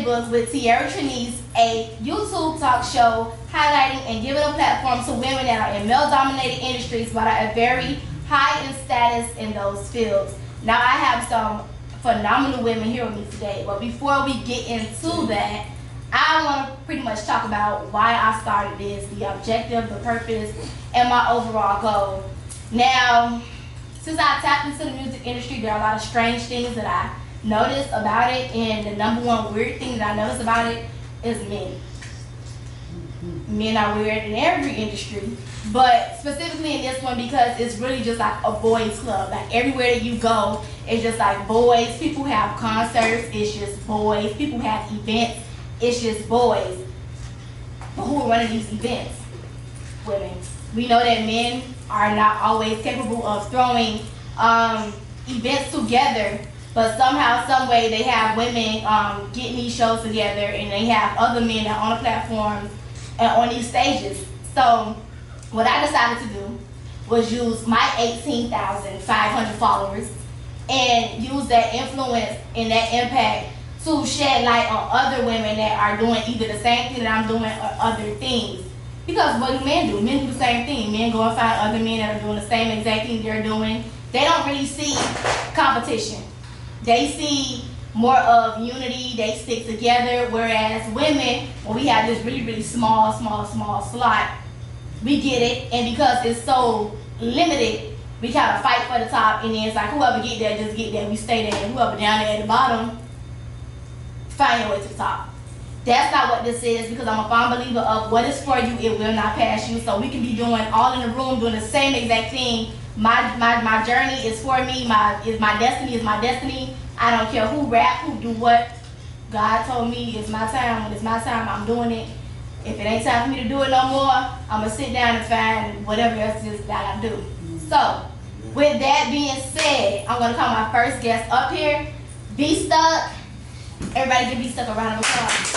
Debunk with Tierra Traniece, a YouTube talk show highlighting and giving a platform to women that are in male-dominated industries but are very high in status in those fields. Now I have some phenomenal women here with me today, but before we get into that, I want to pretty much talk about why I started this, the objective, the purpose, and my overall goal. Now, since I tapped into the music industry, there are a lot of strange things that I noticed about it, and the number one weird thing that I noticed about it is men. Men are weird in every industry, but specifically in this one because it's really just like a boys club. Like everywhere that you go, it's just like boys. People have concerts, it's just boys. People have events, it's just boys. But who are running these events? Women. We know that men are not always capable of throwing events together, but somehow, some way, they have women getting these shows together, and they have other men that are on the platform and on these stages. So what I decided to do was use my 18,500 followers and use that influence and that impact to shed light on other women that are doing either the same thing that I'm doing or other things. Because what do? Men do the same thing. Men go and find other men that are doing the same exact thing they're doing. They don't really see competition. They see more of unity, they stick together, whereas women, when we have this really, really small slot, we get it, and because it's so limited, we kind of fight for the top, and then it's like whoever get there, just get there, we stay there, and whoever down there at the bottom, find your way to the top. That's not what this is, because I'm a firm believer of what is for you, it will not pass you, so we can be doing all in the room, doing the same exact thing. My journey is for me, my destiny is my destiny. I don't care who rap, who do what. God told me it's my time. When it's my time, I'm doing it. If it ain't time for me to do it no more, I'm going to sit down and find whatever else it is that I do. So, with that being said, I'm going to call my first guest up here, Vstuck. Everybody give Vstuck a round of applause.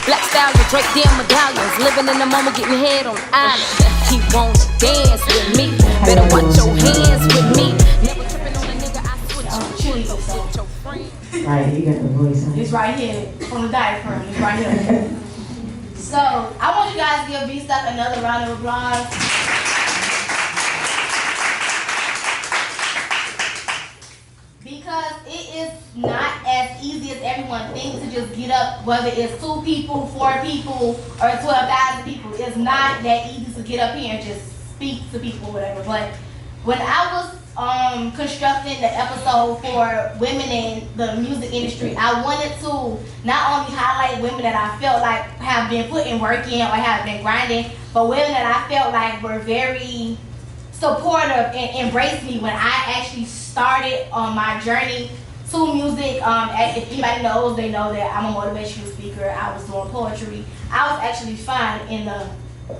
Black stallion, Drake damn medallions, living in the moment, getting head on the island. He wanna dance with me, better watch your hands with me. Never tripping on a nigga, I switch your friend. Right, you got the voice on. It's right here, on the diaphragm, it's right here. So, I want you guys to give Vstuck another round of applause. Because it is not as easy as everyone thinks to just get up, whether it's 2 people, 4 people, or 12,000 people. It's not that easy to get up here and just speak to people or whatever. But when I was constructing the episode for women in the music industry, I wanted to not only highlight women that I felt like have been putting work in or have been grinding, but women that I felt like were very supportive and embraced me when I actually started on my journey to music. If anybody knows, they know that I'm a motivational speaker. I was doing poetry. I was actually fine in the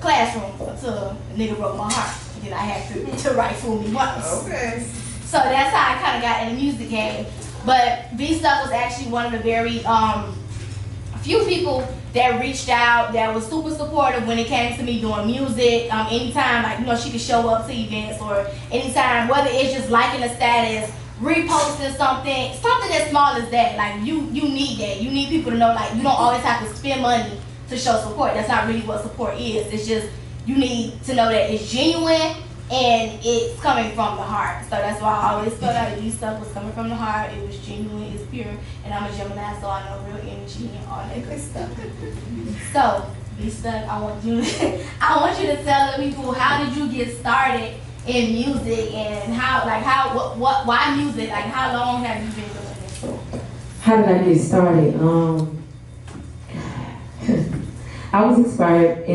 classroom until a nigga broke my heart. And then I had to write Fool Me Once. Okay. So that's how I kind of got in the music game. But Vstuck was actually one of the very few people that reached out, that was super supportive when it came to me doing music. Anytime, like, you know, she could show up to events, or anytime, whether it's just liking a status, reposting something as small as that. Like, you need that. You need people to know, like, you don't always have to spend money to show support. That's not really what support is. It's just, you need to know that it's genuine and it's coming from the heart. So that's why I always felt like these stuff was coming from the heart. It was genuine, it's pure, and I'm a Gemini, so I know real energy and all that good stuff. So, Vstuck, I want you to tell the people, how did you get started in music, and why music? Like, how long have you been doing this? How did I get started? I was inspired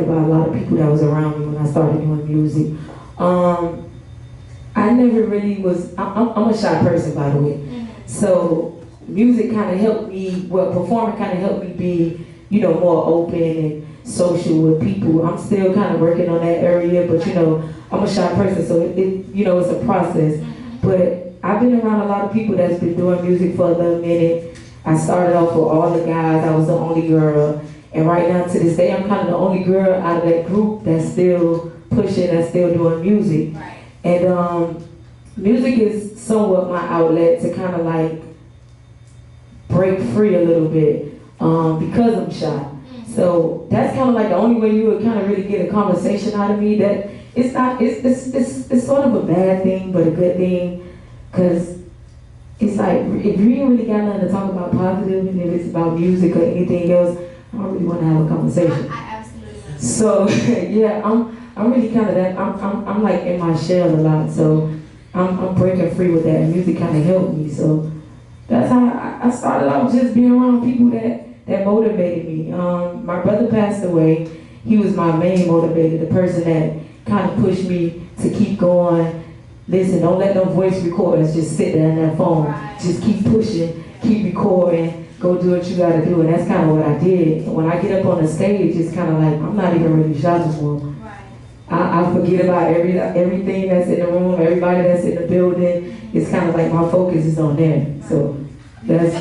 by a lot of people that was around me when I started doing music. I never really was, I'm a shy person, by the way. Mm-hmm. So music kind of helped me, performing kind of helped me be, more open and social with people. I'm still kind of working on that area, but I'm a shy person, so it's a process. Mm-hmm. But I've been around a lot of people that's been doing music for a little minute. I started off with all the guys, I was the only girl. And right now, to this day, I'm kind of the only girl out of that group that's still pushing, that's still doing music. Right. And music is somewhat my outlet to kind of like break free a little bit because I'm shy. So that's kind of like the only way you would kind of really get a conversation out of me. That it's not, it's sort of a bad thing, but a good thing, because it's like, if you ain't really got nothing to talk about positive, and if it's about music or anything else, I don't really want to have a conversation. I absolutely. So yeah, I'm really kind of that. I'm like in my shell a lot. So I'm breaking free with that. And music kind of helped me. So that's how I started out, just being around people that motivated me. My brother passed away. He was my main motivator, the person that kind of pushed me to keep going. Listen, don't let no voice recorders just sit there in that phone. Right. Just keep pushing, keep recording, go do what you gotta do. And that's kind of what I did. And when I get up on the stage, it's kind of like, I'm not even really shy anymore. Right. I forget about everything that's in the room, everybody that's in the building. It's kind of like my focus is on them. Right. So that's...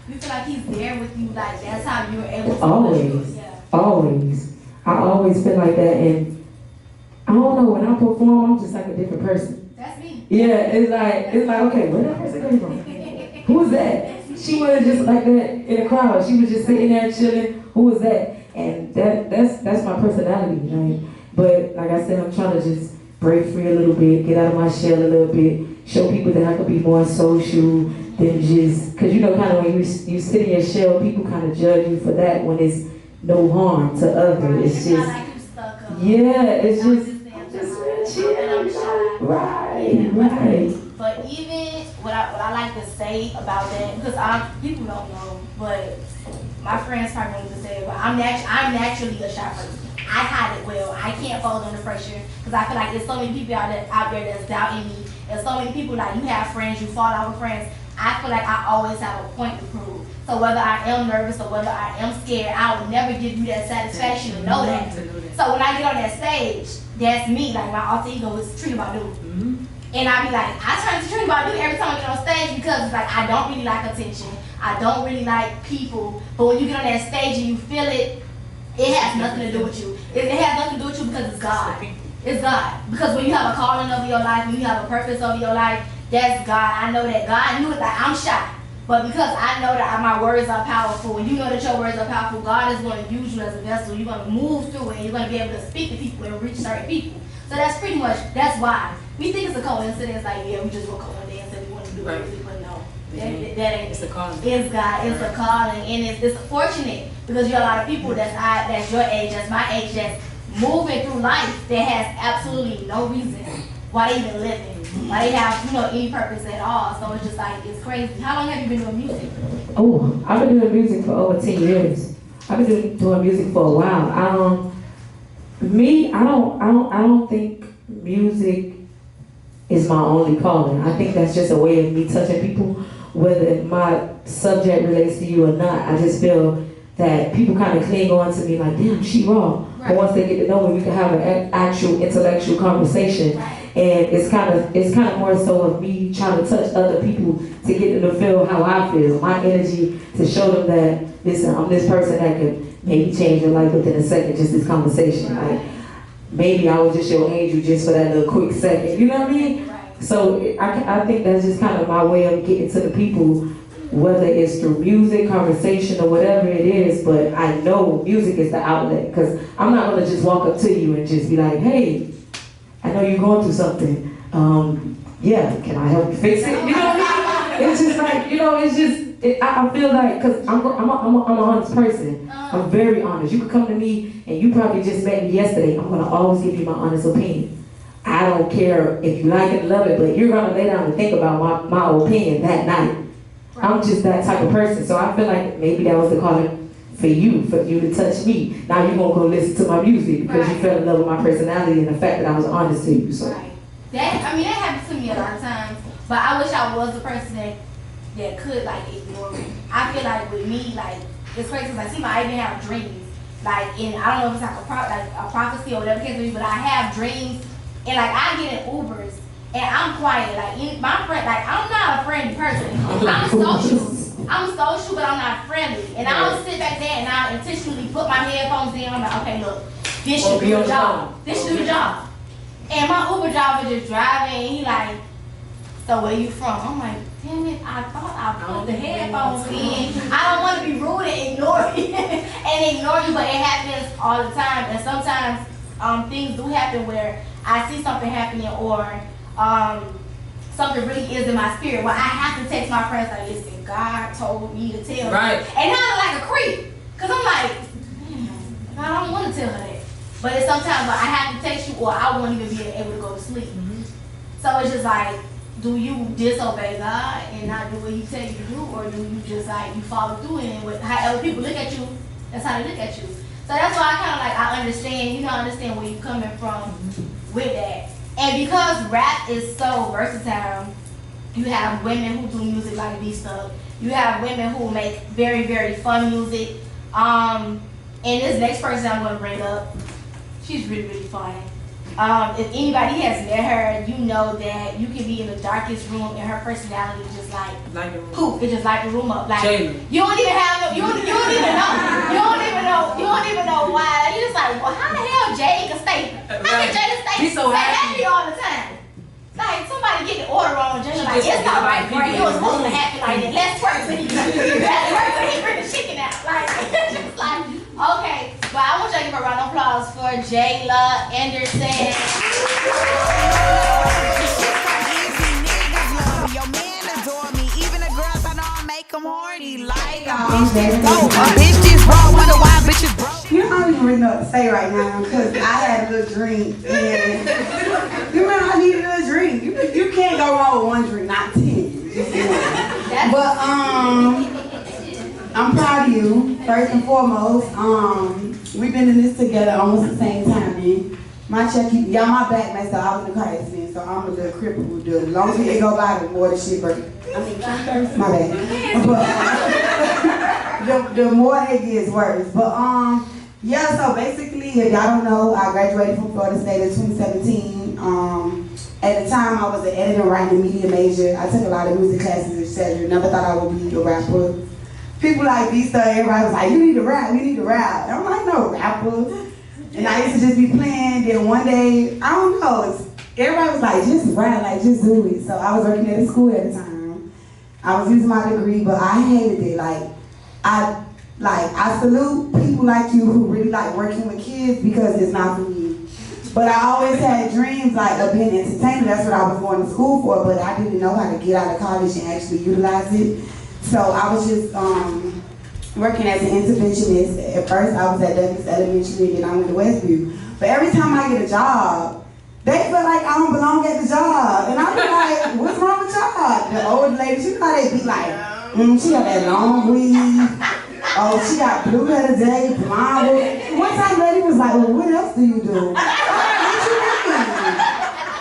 You feel like he's there with you, like that's how you're able to... Always. Yeah. Always. I always feel like that. And I don't know, when I perform, I'm just like a different person. That's me. Yeah, it's like, okay, where that person came from? Who was that? She wasn't just like that in the crowd. She was just sitting there chilling. Who was that? And that's my personality. Like, but like I said, I'm trying to just break free a little bit, get out of my shell a little bit, show people that I could be more social than just, because you know, kind of when you sit in your shell, people kind of judge you for that when it's no harm to others. It's just, like you stuck up. yeah, it's just real chill. Right. But even what I like to say about that, because people don't know, but my friends probably want to say it, but I'm naturally a shy person. I hide it well. I can't fold under pressure because I feel like there's so many people out there that's doubting me. There's so many people, like, you have friends, you fall out with friends. I feel like I always have a point to prove. So whether I am nervous or whether I am scared, I will never give you that satisfaction to know that. So when I get on that stage, that's me. Like, my alter ego is Trina Badu. And I be like, I turn to Trina Badu every time I get on stage because it's like, I don't really like attention. I don't really like people. But when you get on that stage and you feel it, it has nothing to do with you. It has nothing to do with you because it's God. It's God. Because when you have a calling over your life, when you have a purpose over your life, that's God. I know that God knew it. Like, I'm shy. But because I know that my words are powerful, and you know that your words are powerful, God is going to use you as a vessel. You're going to move through it, and you're going to be able to speak to people and reach certain people. So that's pretty much, that's why. We think it's a coincidence, like, yeah, we just woke up one day and said we want to do music, but no. That ain't it's a calling. It's God, it's a calling, and it's fortunate because you're a lot of people that's your age, that's my age, that's moving through life that has absolutely no reason why they even living, why they have any purpose at all. So it's just like, it's crazy. How long have you been doing music? Oh, I've been doing music for over 10 years. I've been doing music for a while. I don't think music is my only calling. I think that's just a way of me touching people, whether my subject relates to you or not. I just feel that people kind of cling on to me like, damn, she raw. Right. But once they get to know me, we can have an actual intellectual conversation. Right. And it's kind of more so of me trying to touch other people to get them to feel how I feel, my energy, to show them that, listen, I'm this person that could maybe change your life within a second, just this conversation. Like, maybe I was just your angel just for that little quick second, you know what I mean? Right. So I think that's just kind of my way of getting to the people, whether it's through music, conversation, or whatever it is. But I know music is the outlet, because I'm not going to just walk up to you and just be like, hey, I know you're going through something. Yeah, can I help you fix it? You know what I mean? It's just like, it's just, I feel like, because I'm an honest person. I'm very honest. You could come to me and you probably just met me yesterday. I'm going to always give you my honest opinion. I don't care if you like it or love it, but you're going to lay down and think about my opinion that night. I'm just that type of person. So I feel like maybe that was the calling for you to touch me. Now you're going to go listen to my music because you fell in love with my personality and the fact that I was honest to you. So. Right. That happens to me a lot of times. But I wish I was the person that could, like, ignore me. I feel like with me, like, it's crazy because I even have dreams. Like, and I don't know if it's like a prophecy or whatever the case may be, but I have dreams. And, like, I get in Ubers and I'm quiet. Like, my friend, like, I'm not a friendly person. I'm social, but I'm not friendly. And I'll sit back there and I'll intentionally put my headphones in. I'm like, okay, look, this should do the job. This should do the job. And my Uber driver just driving and he like, so where you from? I'm like, damn it, I thought I put the headphones in. I don't want to be rude and ignore you, but it happens all the time. And sometimes things do happen where I see something happening or something really is in my spirit where I have to text my friends like, listen, God told me to tell her. And now I'm like a creep. Because I'm like, I don't want to tell her that. But it's sometimes like I have to text you or I won't even be able to go to sleep. So it's just like, do you disobey God and not do what He tell you to do, or do you just like you follow through it and with however people look at you, that's how they look at you. So that's why I kind of like I understand where you're coming from with that. And because rap is so versatile, you have women who do music like Vstuck. You have women who make very, very fun music. And this next person I'm going to bring up, she's really, really funny. If anybody has met her, you know that you can be in the darkest room and her personality just like poof, it just light the room up. Like you don't even have you don't even know why. You're just like, well, how the hell Jay can stay? How can Jay stay happy all the time? Like somebody get the order wrong, Jay like it's not right, bro. It was supposed to happen like that. Let's work when he bring the chicken out. Like just like okay. But I want y'all to give a round of applause for J'la Anderson. Your man adore me, even the girls I know I make them horny. Like a bitch just wrong, wonder why bitches broke. You know, I don't even really know what to say right now because I had a little drink and you know I needed a drink. You can't go wrong with one drink, not 10. But I'm proud of you, first and foremost. We've been in this together almost the same time, man. My check, y'all my back messed up. I was in a car accident, so I'm a little crippled. The longer it go by, the more the shit break. I mean, my bad. But the more it gets worse. But yeah, so basically, if y'all don't know, I graduated from Florida State in 2017. At the time, I was an editing, writing, and media major. I took a lot of music classes, etc. Never thought I would be a rapper. People like Vstuck, everybody was like, you need to rap, you need to rap. And I'm like, no, rapper. And I used to just be playing, then one day, I don't know, everybody was like, just rap, like, just do it. So I was working at a school at the time. I was using my degree, but I hated it. I salute people like you who really like working with kids because it's not for me. But I always had dreams like of being an entertainer. That's what I was going to school for, but I didn't know how to get out of college and actually utilize it. So I was just working as an interventionist. At first I was at Douglas Elementary, then I went to Westview. But every time I get a job, they feel like I don't belong at the job. And I be like, what's wrong with y'all? The old ladies, you know how they be like, she got that long weave. Oh, she got blue hair today, blonde. One time lady was like, well, what else do you do? I'm like, what you mean?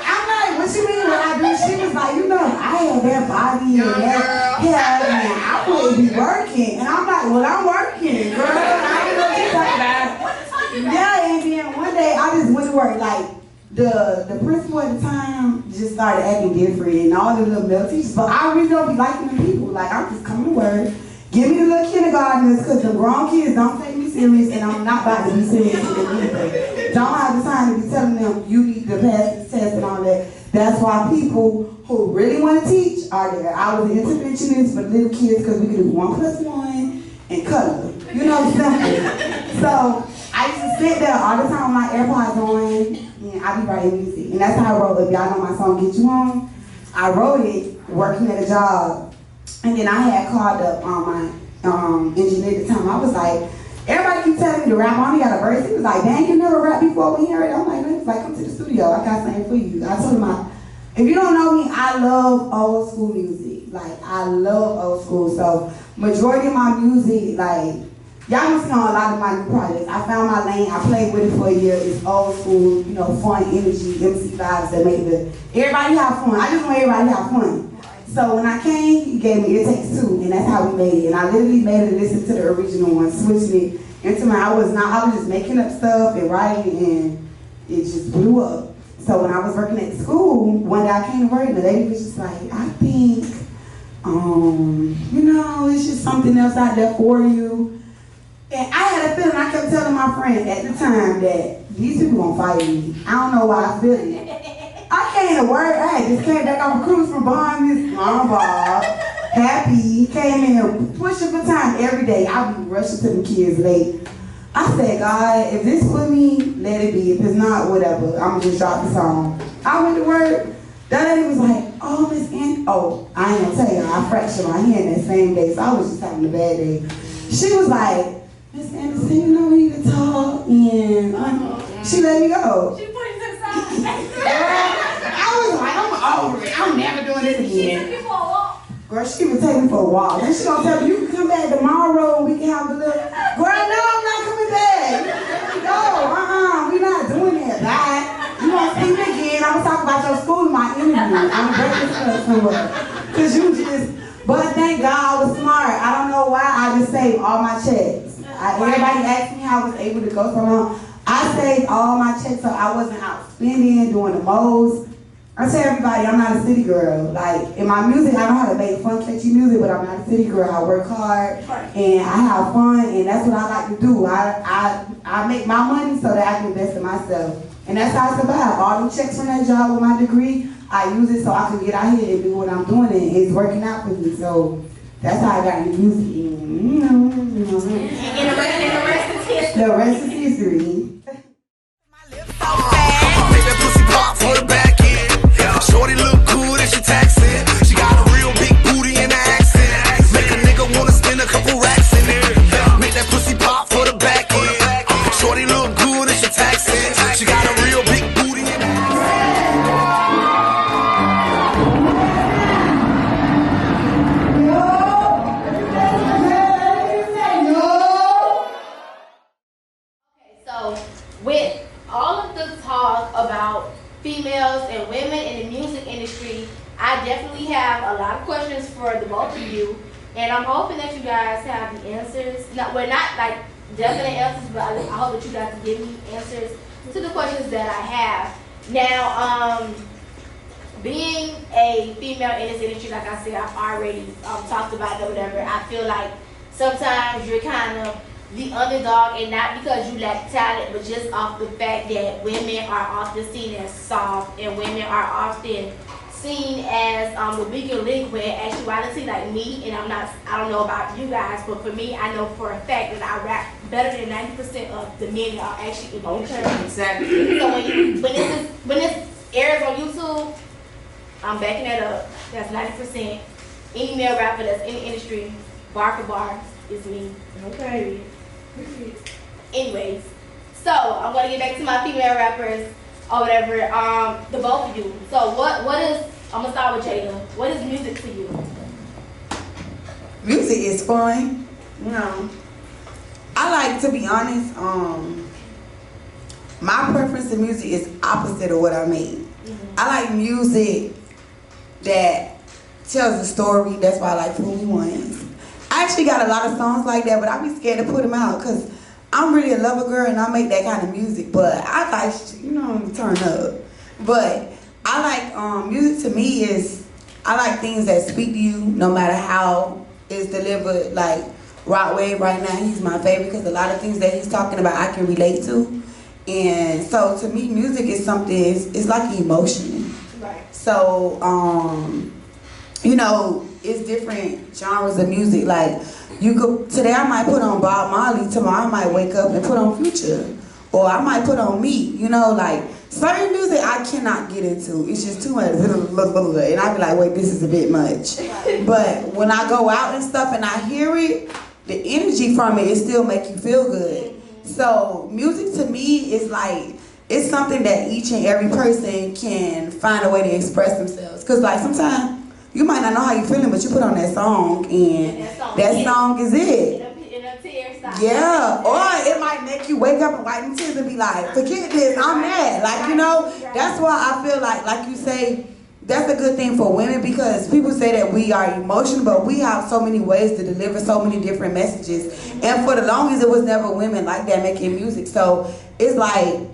I'm like, what you mean what I do? She was like, you know, I have that body and that hair and I wouldn't be working. And I'm like, well, I'm working, girl. I don't know what you're talking about. Yeah, and then one day I just went to work. Like, the principal at the time just started acting different and all the little male teachers. But I really don't be liking them people. Like, I'm just coming to work. Give me the little kindergartners because the grown kids don't take me serious and I'm not about to be serious with them either. Don't have the time to be telling them you need to pass this test and all that. That's why people who really want to teach are there. I was an interventionist for little kids because we could do 1 + 1 and color. You know, simple. So I used to sit there all the time with my AirPods on and I be writing music. And that's how I wrote, if y'all know my song, Get You On, I wrote it working at a job. And then I had called up my engineer at the time. I was like, everybody keep telling me to rap. I only got a verse. He was like, dang, you never rap before we hear it. I'm like, man, it's like, come to the studio. I got something for you. I told him, if you don't know me, I love old school music. Like, I love old school. So, majority of my music, like, y'all can see on a lot of my new projects. I found my lane. I played with it for a year. It's old school, you know, fun, energy, MC vibes that make everybody have fun. I just want everybody to have fun. So when I came, he gave me It Takes Two, and that's how we made it. And I literally made it listen to the original one, switching it into my, I was just making up stuff and writing, and it just blew up. So when I was working at school, one day I came to work, and the lady was just like, I think, you know, it's just something else out there for you. And I had a feeling, I kept telling my friend at the time that these people gonna fight me. I don't know why I feel it. I came to work, I had just came back off a cruise from Mama Bob, happy, came in here pushing for time every day. I'll be rushing to the kids late. I said, God, if this for me, let it be. If it's not, whatever. I'm just drop the song. I went to work. That lady was like, oh, Miss Ann. Oh, I ain't gonna tell you, I fractured my hand that same day, so I was just having a bad day. She was like, Miss Anderson, you know we need to talk, and she let me go. She put you to the side. I was like, I'm over it. I'm never doing this again. She took you for a walk. Girl, she would take me for a walk. Then she gonna tell me, you can come back tomorrow and we can have a little. Girl, no, I'm not coming back. No, we not doing that. Bye. You gonna see me again. I'm gonna talk about your school in my interview. I'm breaking stuff somewhere. Cause you just, but thank God I was smart. I don't know why I just saved all my checks. Everybody asked me how I was able to go so long. I saved all my checks so I wasn't out spending, doing the most. I tell everybody I'm not a city girl. Like in my music, I know how to make fun, catchy music, but I'm not a city girl. I work hard and I have fun, and that's what I like to do. I make my money so that I can invest in myself, and that's how I survive. All them checks from that job with my degree, I use it so I can get out here and do what I'm doing, and it's working out for me. So that's how I got into music. And the rest is history. The rest is history. Shorty look good and she taxing. She got a real big booty and an accent. Make a nigga wanna spend a couple racks in there. Make that pussy pop for the back end. Shorty look good and she taxing. She got a real big booty and an Okay, so with all of the talk about females and women in the music industry, I definitely have a lot of questions for the both of you, and I'm hoping that you guys have the answers. Not like definite answers, but I hope that you guys can give me answers to the questions that I have. Now, being a female in this industry, like I said, I've already talked about it or whatever. I feel like sometimes you're kind of the underdog, and not because you lack talent, but just off the fact that women are often seen as soft, and women are often seen as the weaker link, when in actuality, like me, and I don't know about you guys, but for me, I know for a fact that I rap better than 90% of the men that are actually in the industry. Exactly. So when this airs on YouTube, I'm backing that up. That's 90%. Any male rapper that's in the industry, bar for bar, is me. Okay. Anyways, so I'm gonna get back to my female rappers or whatever. The both of you. So what is? I'm gonna start with Jada. What is music to you? Music is fun. You know, I like, to be honest, my preference in music is opposite of what I make. I like music that tells a story. That's why I like Fool Ones. I actually got a lot of songs like that, but I be scared to put them out because I'm really a lover girl and I make that kind of music. But I like, turn up. But I like, music to me is, I like things that speak to you no matter how it's delivered. Like Rock Wave right now, he's my favorite because a lot of things that he's talking about I can relate to. And so to me, music is something, it's like emotion. Right. So, you know, it's different genres of music. Like, today I might put on Bob Marley, tomorrow I might wake up and put on Future. Or I might put on me, you know, like, certain music I cannot get into. It's just too much, and I be like, wait, this is a bit much. But when I go out and stuff and I hear it, the energy from it still make you feel good. So, music to me is like, it's something that each and every person can find a way to express themselves. Because, like, sometimes you might not know how you're feeling, but you put on that song, and that song is it. Yeah, or it might make you wake up and wipe your tears and be like, forget this, I'm mad. Like, you know, that's why I feel like you say, that's a good thing for women, because people say that we are emotional, but we have so many ways to deliver so many different messages. And for the longest, it was never women like that making music. So it's like,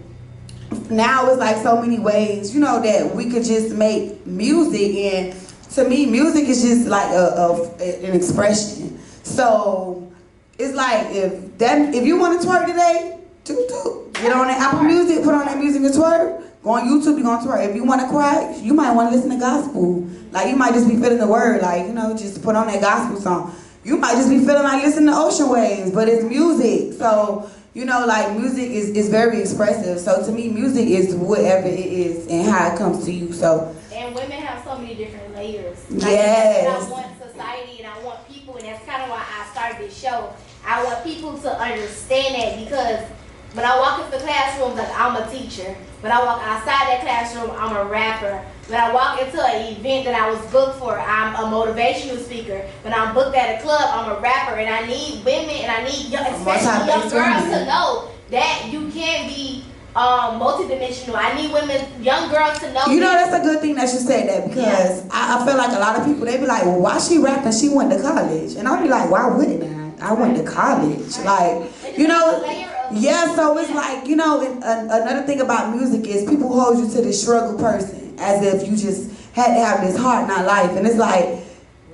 now it's like so many ways, you know, that we could just make music. And to me, music is just like an expression. So it's like, if you want to twerk today, get on that Apple Music, put on that music and twerk. Go on YouTube, you're gonna twerk. If you wanna cry, you might wanna listen to gospel. Like, you might just be feeling the word, like, you know, just put on that gospel song. You might just be feeling like listening to ocean waves, but it's music. So, you know, like, music is very expressive. So to me, music is whatever it is and how it comes to you. So. And women have so many different layers. Yes. And I want society and I want people, and that's kind of why I started this show. I want people to understand that, because when I walk into the classroom, like, I'm a teacher. When I walk outside that classroom, I'm a rapper. When I walk into an event that I was booked for, I'm a motivational speaker. When I'm booked at a club, I'm a rapper. And I need women and I need especially young girls to know that you can be multidimensional. I need women, young girls to know. You know, that's a good thing that you said that, because I feel like a lot of people, they be like, well, why she rapping? She went to college. And I'll be like, why wouldn't I? I went to college. Like, you know, yeah, so it's like, you know, another thing about music is people hold you to this struggle person as if you just had to have this hard not life. And it's like,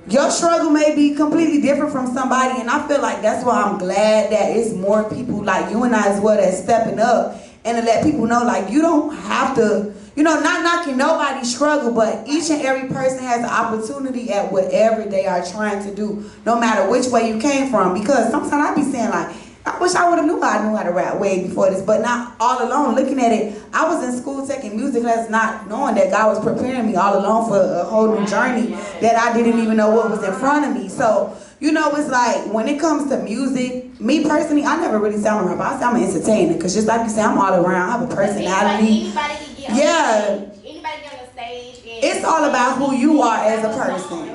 your struggle may be completely different from somebody, and I feel like that's why I'm glad that it's more people like you and I as well that's stepping up and to let people know, like, you don't have to, you know, not knocking nobody's struggle, but each and every person has an opportunity at whatever they are trying to do, no matter which way you came from. Because sometimes I be saying, like, I wish I would have knew how to rap way before this, but not all alone. Looking at it, I was in school taking music class, not knowing that God was preparing me all along for a whole new journey that I didn't even know what was in front of me. So, you know, it's like, when it comes to music, me personally, I never really say I'm a rapper. I say I'm an entertainer, because just like you say, I'm all around. I have a personality. Anybody can get on stage. Anybody get on the stage. It's all about who you are as a person.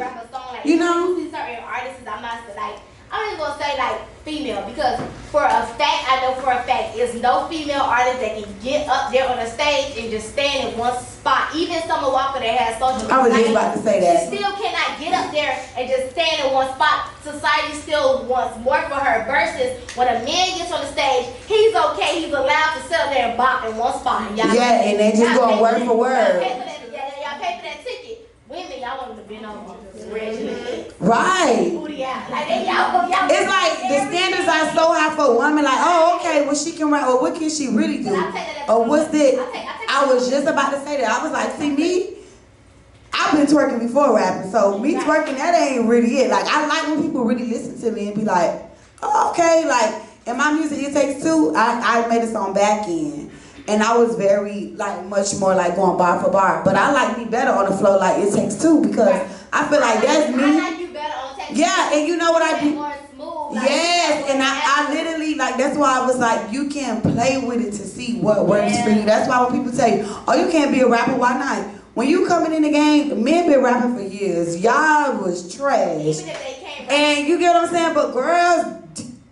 You know? Certain artists, I'm not like, I'm even gonna say like female, because for a fact, I know for a fact, there's no female artist that can get up there on the stage and just stand in one spot. Even Summer Walker that has social. I was just about to say that. She still cannot get up there and just stand in one spot. Society still wants more for her, versus when a man gets on the stage, he's okay, he's allowed to sit up there and bop in one spot. And yeah, and they just going word for word. Y'all pay for that ticket. Women, y'all want to be on right. It's like the standards are so high for a woman, like, oh, okay, well, she can rap, or what can she really do? Or what's it? I was just about to say that. I was like, see, me, I've been twerking before rapping, so me twerking, that ain't really it. Like, I like when people really listen to me and be like, oh, okay, like, in my music, It Takes Two, I made a song back in. And I was very, like, much more like going bar for bar. But I like me better on the flow like It Takes Two, because I feel like that's me. I like you better on Takes Two. Yeah, and you know what I do? More smooth, like, yes, and I literally, like, that's why I was like, you can play with it to see what works for you. That's why when people tell you, oh, you can't be a rapper, why not? When you coming in the game, men been rapping for years. Y'all was trash. Even if they can't rap. And you get what I'm saying? But girls,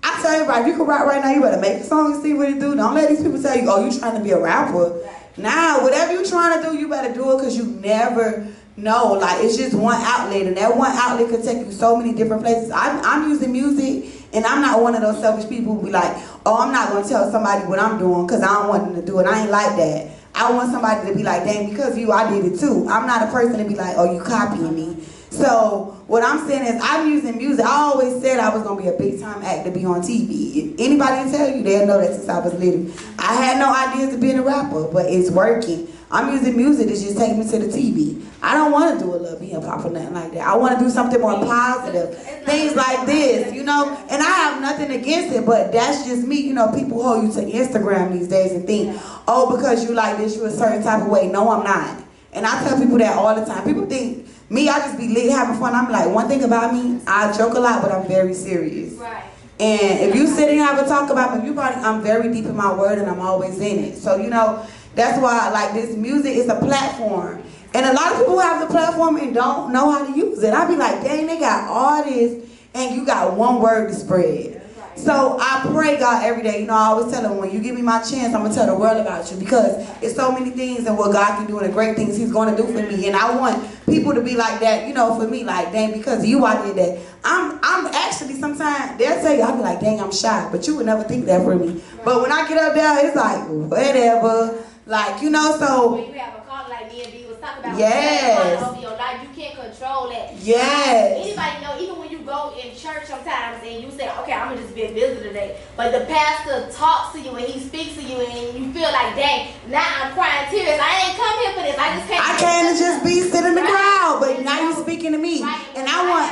I tell everybody, if you can rap right now, you better make a song and see what it do. Don't let these people tell you, oh, you trying to be a rapper. Nah, whatever you trying to do, you better do it, because you never know. Like, it's just one outlet, and that one outlet could take you so many different places. I'm using music, and I'm not one of those selfish people who be like, oh, I'm not going to tell somebody what I'm doing because I don't want them to do it. I ain't like that. I want somebody to be like, dang, because of you, I did it too. I'm not a person to be like, oh, you copying me. So what I'm saying is, I'm using music. I always said I was going to be a big time act to be on TV. If anybody can tell you, they'll know that since I was little. I had no ideas of being a rapper, but it's working. I'm using music to just take me to the TV. I don't want to do a little hip hop or nothing like that. I want to do something more positive. Things like this, you know? And I have nothing against it, but that's just me. You know, people hold you to Instagram these days and think, oh, because you like this, you a certain type of way. No, I'm not. And I tell people that all the time. People think, me, I just be lit having fun. I'm like, one thing about me, I joke a lot, but I'm very serious. Right. And if you sit and have a talk about me, I'm very deep in my word and I'm always in it. So, you know, that's why, like, this music is a platform. And a lot of people have the platform and don't know how to use it. I be like, dang, they got all this and you got one word to spread. So I pray God every day. You know, I always tell him, when you give me my chance, I'm going to tell the world about you, because it's so many things and what God can do and the great things he's going to do for me. And I want people to be like that, you know, for me, like, dang, because of you, I did that. I'm actually, sometimes they'll tell you, I'll be like, dang, I'm shy, but you would never think that for me. But when I get up there, it's like, whatever. Like, you know, so. When you have a call like me and B was talking about, yes. over your life, you can't control that. Yes. Anybody know, even when you go in church sometimes and you say, okay, I'm gonna just be a visitor today. But the pastor talks to you and he speaks to you and you feel like, dang, now I'm crying tears. I ain't come here for this. I just came. I came to just be sit in the crowd, but now you speaking to me, and I want,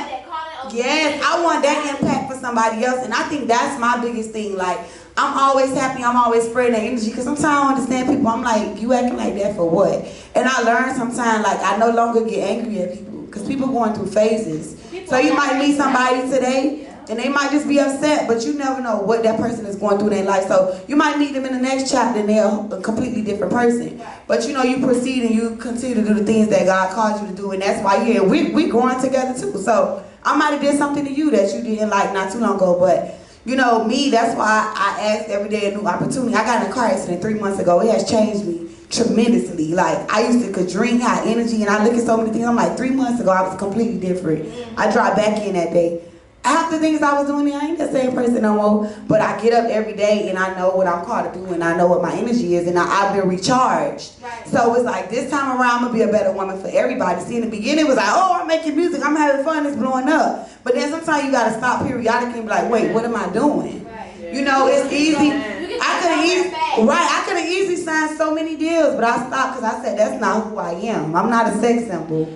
yes, I want that impact for somebody else, and I think that's my biggest thing. Like, I'm always happy, I'm always spreading that energy, because sometimes I don't understand people. I'm like, you acting like that for what? And I learned sometimes, like, I no longer get angry at people, because people going through phases. So you might meet somebody today, and they might just be upset, but you never know what that person is going through in their life. So you might meet them in the next chapter, and they're a completely different person. But you know, you proceed and you continue to do the things that God called you to do, and that's why you're here. We growing together too. So I might have did something to you that you didn't like not too long ago, but you know, me, that's why I ask every day a new opportunity. I got in a car accident 3 months ago. It has changed me tremendously. Like, I used to could drink, have energy, and I look at so many things. I'm like, 3 months ago, I was completely different. I dropped back in that day. Half the things I was doing, I ain't the same person no more. But I get up every day, and I know what I'm called to do, and I know what my energy is, and I've been recharged. So it's like, this time around, I'm going to be a better woman for everybody. See, in the beginning, it was like, oh, I'm making music, I'm having fun, it's blowing up. But then sometimes you got to stop periodically and be like, wait, what am I doing? You know, it's easy. I could have easily signed so many deals, but I stopped because I said, that's not who I am. I'm not a sex symbol.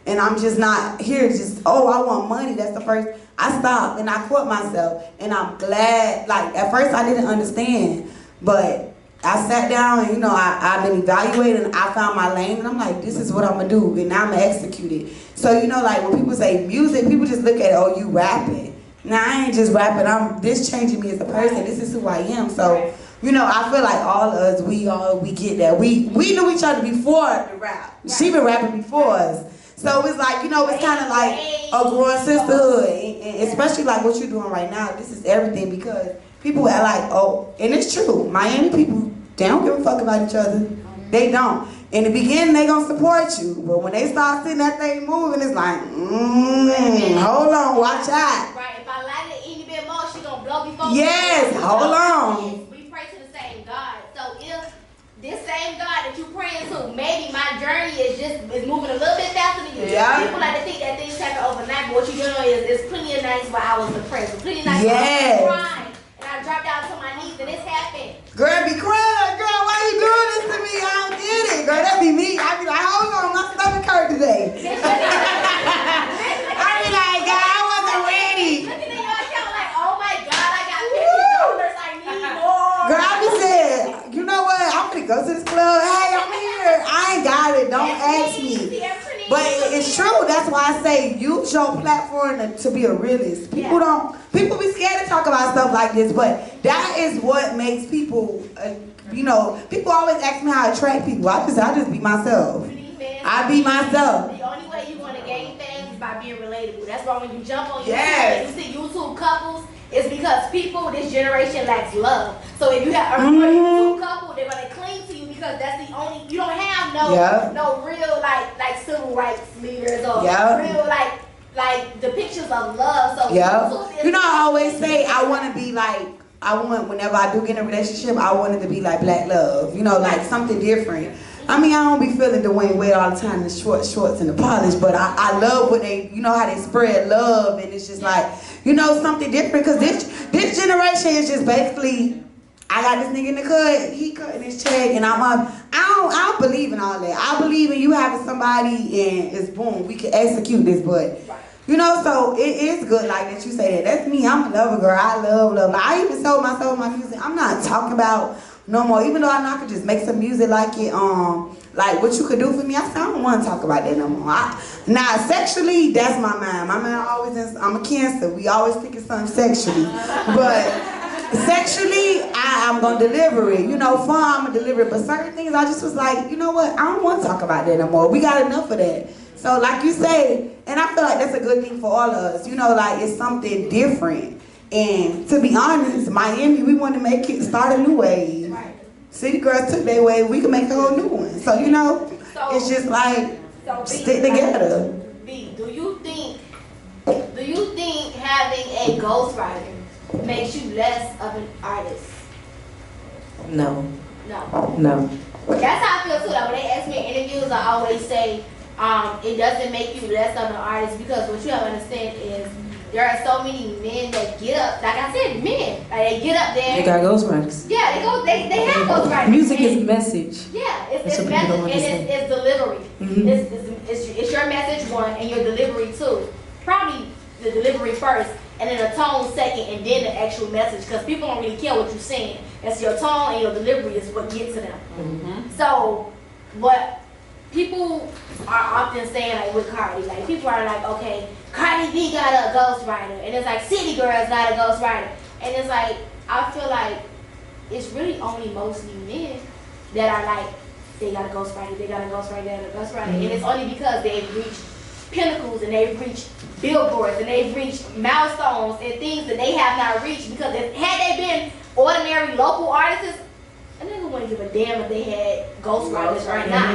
And I'm just not here just, oh, I want money. That's the first. I stopped and I quit myself. And I'm glad, like, at first I didn't understand. But I sat down and, you know, I've been evaluating and I found my lane. And I'm like, this is what I'm going to do. And now I'm going to execute it. So, you know, like, when people say music, people just look at it, oh, you rapping. Now, I ain't just rapping. This changing me as a person. This is who I am. So, you know, I feel like all of us, we get that. We knew each other before the rap. She been rapping before us. So it's like, you know, it's kind of like a growing sisterhood. And especially like what you're doing right now. This is everything, because people are like, oh, and it's true. Miami people, they don't give a fuck about each other. They don't. In the beginning, they gonna support you. But when they start seeing that thing moving, it's like, hold on, watch out. Right, if I light it any bit more, she gonna blow before. Yes, hold on. We pray to the same God. So if this same God that you praying to, maybe my journey is moving a little bit faster than you. Yeah. People like to think that things happen overnight, but what you're doing is plenty of nights where I was depressed, plenty of nights where I was crying, and I dropped down to my knees, and it's happened. Girl, be crying, girl, why you doing this to me? I don't get it. Girl, that be me. I be like, hold on, my stomach hurt today. I be like, God, I wasn't ready. Looking at your account like, oh my God, I got $50, I need more. Girl, I be saying, you know what? I'm gonna go to this club. Hey, I'm here. I ain't got it. Don't ask me. But it's true. That's why I say use your platform to be a realist. People be scared to talk about stuff like this, but that is what makes people, you know, people always ask me how I attract people. I just be myself. I be myself. The only way you're going to gain things is by being relatable. That's why when you jump on YouTube and you see YouTube couples, it's because people, this generation lacks love. So if you have a YouTube couple, they're going to cling to you because that's the only, you don't have no real like civil rights leaders or real like depictions of love. So you know, I always say I want to be like, whenever I do get in a relationship, I want it to be like Black Love. You know, like something different. I mean, I don't be feeling Dwayne Wade all the time, the shorts and the polish, but I love when they, you know, how they spread love, and it's just like, you know, something different, because this generation is just basically, I got this nigga in the cut, he cutting his check, and I don't believe in all that. I believe in you having somebody, and it's boom, we can execute this, but, you know, so it is good like that you say that. That's me, I'm a lover girl, I love. I even told myself my music, I'm not talking about no more, even though I know I could just make some music like it, like what you could do for me. I said, I don't want to talk about that no more. Now, sexually, that's my mind. My mind always, I'm a Cancer. We always thinking something sexually. But sexually, I'm going to deliver it. You know, fun, I'm going to deliver it. But certain things, I just was like, you know what? I don't want to talk about that no more. We got enough of that. So like you say, and I feel like that's a good thing for all of us. You know, like it's something different. And to be honest, Miami, we want to start a new wave. City girls took their wave, we can make a whole new one. So, you know, it's just like, stick together. B, do you think having a ghostwriter makes you less of an artist? No. That's how I feel too. Like when they ask me in interviews, I always say, it doesn't make you less of an artist, because what you have to understand is there are so many men that get up, like I said, men, like they get up there. They got ghostwriters. Yeah, they have ghostwriters. Music is a message. Yeah, it's That's what message people don't and it's delivery. It's your message one and your delivery two. Probably the delivery first, and then the tone second, and then the actual message. Because people don't really care what you're saying. It's your tone and your delivery is what gets to them. So, what people are often saying, like with Cardi, like people are like, okay, Cardi B got a ghostwriter, and it's like City Girls got a ghostwriter, and it's like I feel like it's really only mostly men that are like they got a ghostwriter, they got a ghostwriter, they got a ghostwriter, and it's only because they've reached pinnacles and they've reached billboards and they've reached milestones and things that they have not reached. Because had they been ordinary local artists, a nigga wouldn't give a damn if they had ghostwriters right now.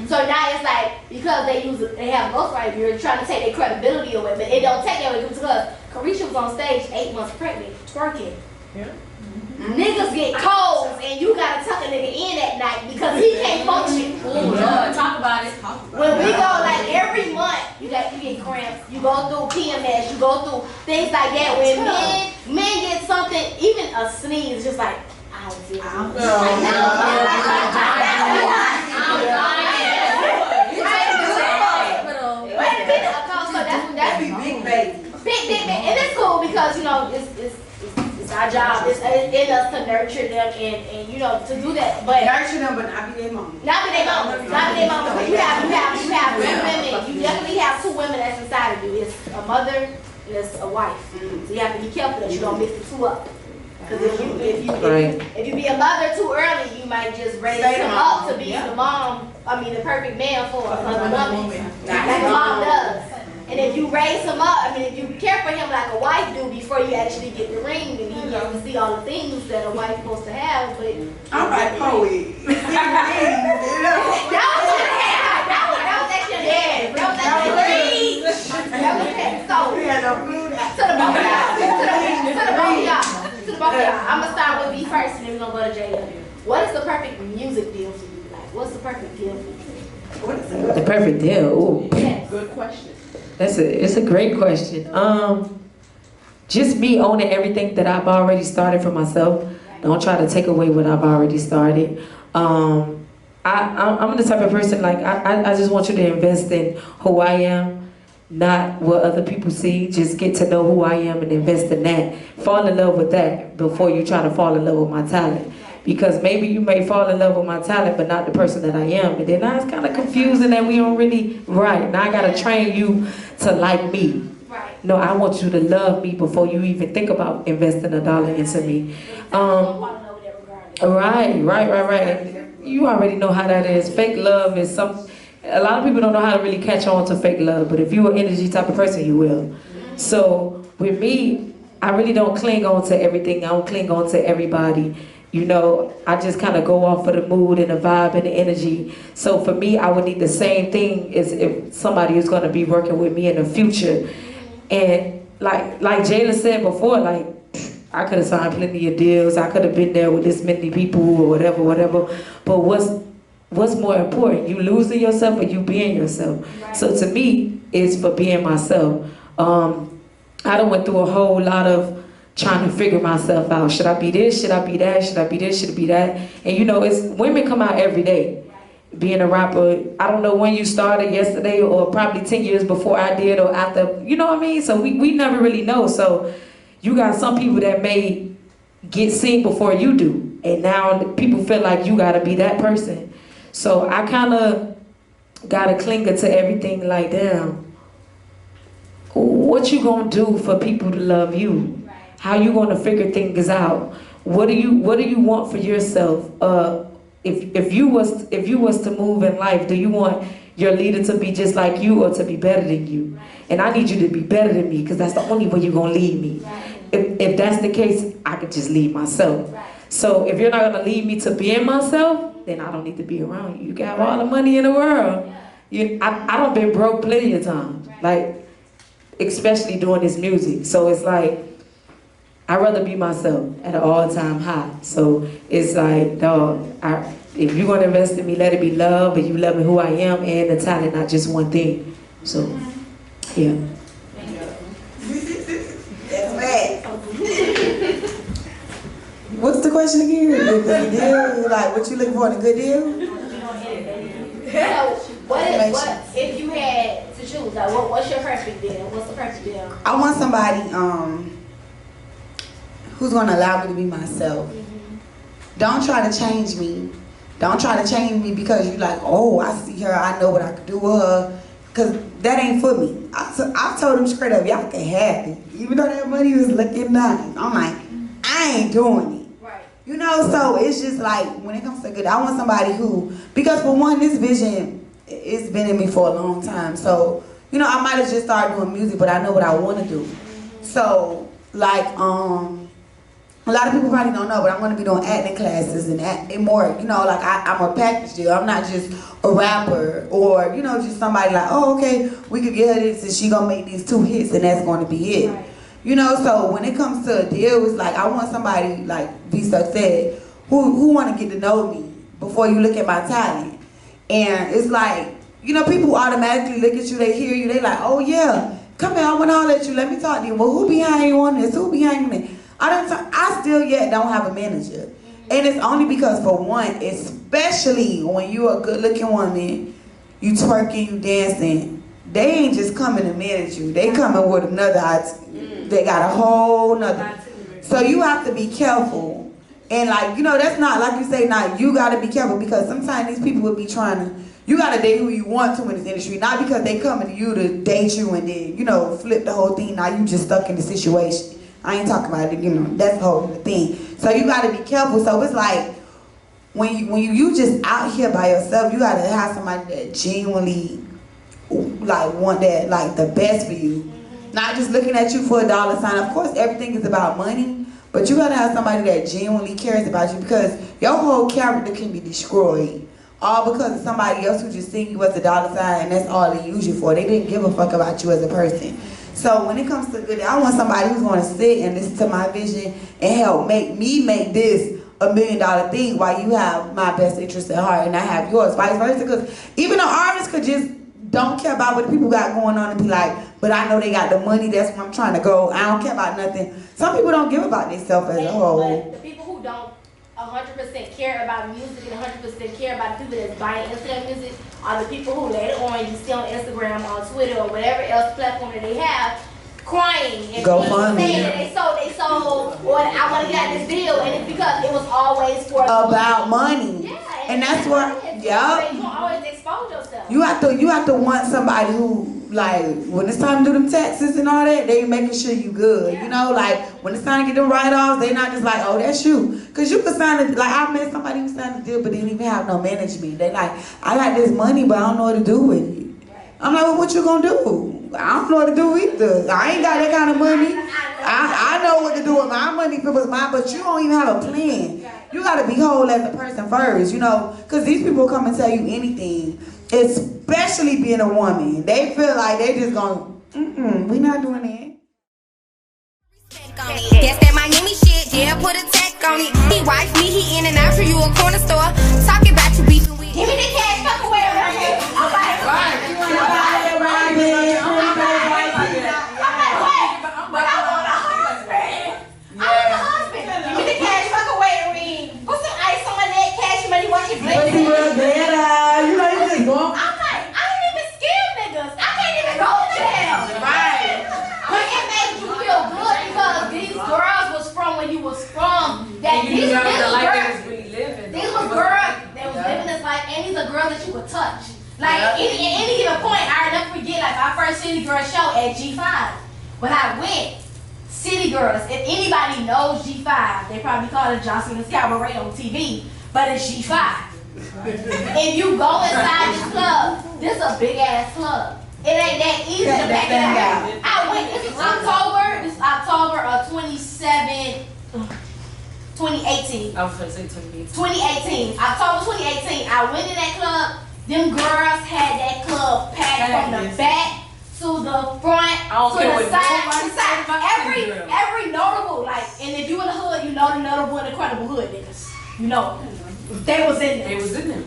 So now it's like because they have ghostwriters, you're trying to take their credibility away, but it don't take that away because Carisha was on stage 8 months pregnant, twerking. Yeah. Niggas get colds and you gotta tuck a nigga in at night because he can't function. Talk about it. When we go like every month, you get cramps, you go through PMS, you go through things like that. When men get something, even a sneeze, just like I don't feel good. That's big baby. Big, and it's cool because you know it's our job. It's in us to nurture them and you know to do that. But Nurture them, but not be their mama. Not be their mama. Not be their mama. But you have two women. You definitely have two women that's inside of you. It's a mother and it's a wife. So you have to be careful that you don't mix the two up. Because if you be a mother too early, you might just raise him up to be the mom. I mean the perfect man for another woman, like a mom does. And if you raise him up, I mean, if you care for him like a wife do before you actually get the ring, then he gets to see all the things that a wife's supposed to have. But I'm like poet. That was actually dad. That was actually so to the both of y'all. I'm gonna start with me first, and then we're gonna go to Jada. What is the perfect music deal for you? Like, what's the perfect deal for you? What is it? The perfect deal. Ooh. Yes. Good question. It's a great question. Just me owning everything that I've already started for myself. Don't try to take away what I've already started. I'm the type of person like I just want you to invest in who I am, not what other people see. Just get to know who I am and invest in that. Fall in love with that before you try to fall in love with my talent. Because maybe you may fall in love with my talent, but not the person that I am. And then now it's kind of confusing that we don't really, right. Now I got to train you to like me. Right. No, I want you to love me before you even think about investing $1 into me. Right. You already know how that is. Fake love is a lot of people don't know how to really catch on to fake love, but if you're an energy type of person, you will. So with me, I really don't cling on to everything. I don't cling on to everybody. You know, I just kind of go off of the mood and the vibe and the energy. So for me, I would need the same thing as if somebody is going to be working with me in the future. And like Jayla said before, like I could have signed plenty of deals. I could have been there with this many people or whatever. But what's more important, you losing yourself or you being yourself? Right. So to me, it's for being myself. I done went through a whole lot of trying to figure myself out. Should I be this? Should I be that? Should I be this? Should I be that? And you know, it's women come out every day. Being a rapper, I don't know when you started, yesterday or probably 10 years before I did or after, you know what I mean? So we never really know. So you got some people that may get seen before you do. And now people feel like you gotta be that person. So I kind of gotta cling to everything like, damn, what you gonna do for people to love you? How you gonna figure things out? What do you want for yourself? If you was to move in life, do you want your leader to be just like you or to be better than you? And I need you to be better than me because that's the only way you're gonna lead me. If that's the case, I could just lead myself. So if you're not gonna lead me to being myself, then I don't need to be around you. You can have all the money in the world. I don't been broke plenty of times, like especially doing this music. So it's like, I'd rather be myself at an all-time high. So it's like, dog, if you're gonna invest in me, let it be love, but you loving who I am and the talent, not just one thing. So, yeah. the question again? Good deal? Like, what you looking for in a good deal? So, what if you had to choose? Like, what's your perfect deal? What's the perfect deal? I want somebody who's gonna allow me to be myself. Don't try to change me. Don't try to change me because you like, oh, I see her, I know what I could do with her. Cause that ain't for me. I told them straight up, y'all can have it. Even though that money was looking nice. I'm like, I ain't doing it. Right. You know, so it's just like, when it comes to good, I want somebody who, because for one, this vision, it's been in me for a long time. So, you know, I might have just started doing music, but I know what I want to do. So, like, a lot of people probably don't know, but I'm going to be doing acting classes and more, you know, like I'm a package deal. I'm not just a rapper or, you know, just somebody like, oh, okay, we could get her this and she going to make these 2 hits and that's going to be it. Right. You know, so when it comes to a deal, it's like I want somebody, like Vstuck said, who want to get to know me before you look at my talent. And it's like, you know, people automatically look at you, they hear you, they like, oh yeah, come here, I want to holler at you, let me talk to you. Well, who behind you on this? Who behind you? I still yet don't have a manager. And it's only because, for one, especially when you a good looking woman, you twerking, you dancing, they ain't just coming to manage you. They coming with another, they got a whole nother. So you have to be careful. And like, you know, that's not, like you say, now you gotta be careful because sometimes these people will be trying to, you gotta date who you want to in this industry, not because they coming to you to date you and then, you know, flip the whole thing, now you just stuck in the situation. I ain't talking about it, you know, that's the whole thing. So you gotta be careful. So it's like, when you just out here by yourself, you gotta have somebody that genuinely, like, want that, like, the best for you. Not just looking at you for a dollar sign. Of course, everything is about money, but you gotta have somebody that genuinely cares about you because your whole character can be destroyed. All because of somebody else who just seen you as a dollar sign and that's all they use you for. They didn't give a fuck about you as a person. So when it comes to good, I want somebody who's going to sit and listen to my vision and help make me make this $1 million thing while you have my best interest at heart and I have yours, vice versa. Because even an artist could just don't care about what the people got going on and be like, but I know they got the money, that's where I'm trying to go. I don't care about nothing. Some people don't give about themselves as a whole. But the people who don't 100% care about music and 100% care about the people that's buying into that music are the people who later on you see on Instagram, on Twitter, or whatever else platform that they have, crying and saying that they sold, or I want to get this deal, and it's because it was always for about money. Yeah, and that's what, yeah. You don't always expose yourself. You have to want somebody who, like, when it's time to do them taxes and all that, they making sure you good. Yeah. You know, like, when it's time to get them write-offs, they not just like, oh, that's you. Because you could sign it, like, I met somebody who signed a deal, but didn't even have no management. They like, I got this money, but I don't know what to do with it. Right. I'm like, well, what you gonna do? I don't know what to do either. I ain't got that kind of money. I know what to do with my money if it was mine, but you don't even have a plan. You gotta be whole as a person first, you know, because these people come and tell you anything, especially being a woman. They feel like they just gonna, we not doing that. That's that Miami shit, yeah, put a tech on it. He wife me, he in and out for you a corner store. Talking about you beefing with. Give me the cash, fuck away right here. I'm like, right. But I want a husband. I want a husband. Give me the cash, fuck away the ring. Put some ice on my neck, cash money, watch it blink. You know you just going. I'm like, I ain't even scared niggas. I can't even go to jail. Right. But it made you feel good because these girls was from where you was from. That these were girls that was living this life, and these are girls that you could touch. Like at any given point, I'll never forget like my first City Girl show at G5. When I went, City Girls, if anybody knows G5, they probably call it Johnson and Scott on TV, but it's G5. If you go inside this club, this is a big ass club. It ain't that easy to back it out. I went, this is October of 2018. I was going to say 2018. 2018, October 2018, I went in that club. Them girls had that club packed from the back to the front, to the side. Every notable, like, and if you in the hood, you know the notable and incredible hood niggas. You know, they was in there.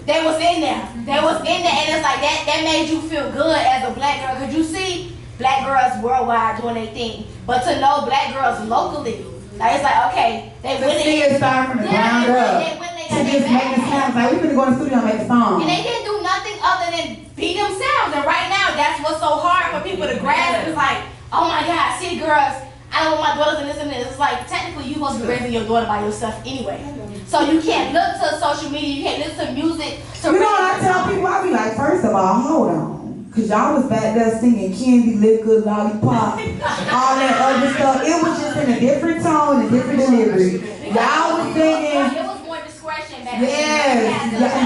They was in there, and it's like that made you feel good as a black girl, because you see black girls worldwide doing their thing. But to know black girls locally Like it's like, okay, they To went see it start from the ground up. To just make the sounds. Like we finna go in the studio and make a song. And they didn't do nothing other than be themselves. And right now, that's what's so hard for people to grasp. It's like, oh my God, city girls, I don't want my daughters and this and this. It's like, technically, you're supposed to be raising your daughter by yourself anyway. So you can't look to social media, you can't listen to music. You know what I tell people? I be like, first of all, hold on. Cause y'all was back there singing Candy, Liquor, Lollipop, all that other stuff. It was just in a different tone, a different delivery. Y'all was singing. It was more discretion back then. Yes.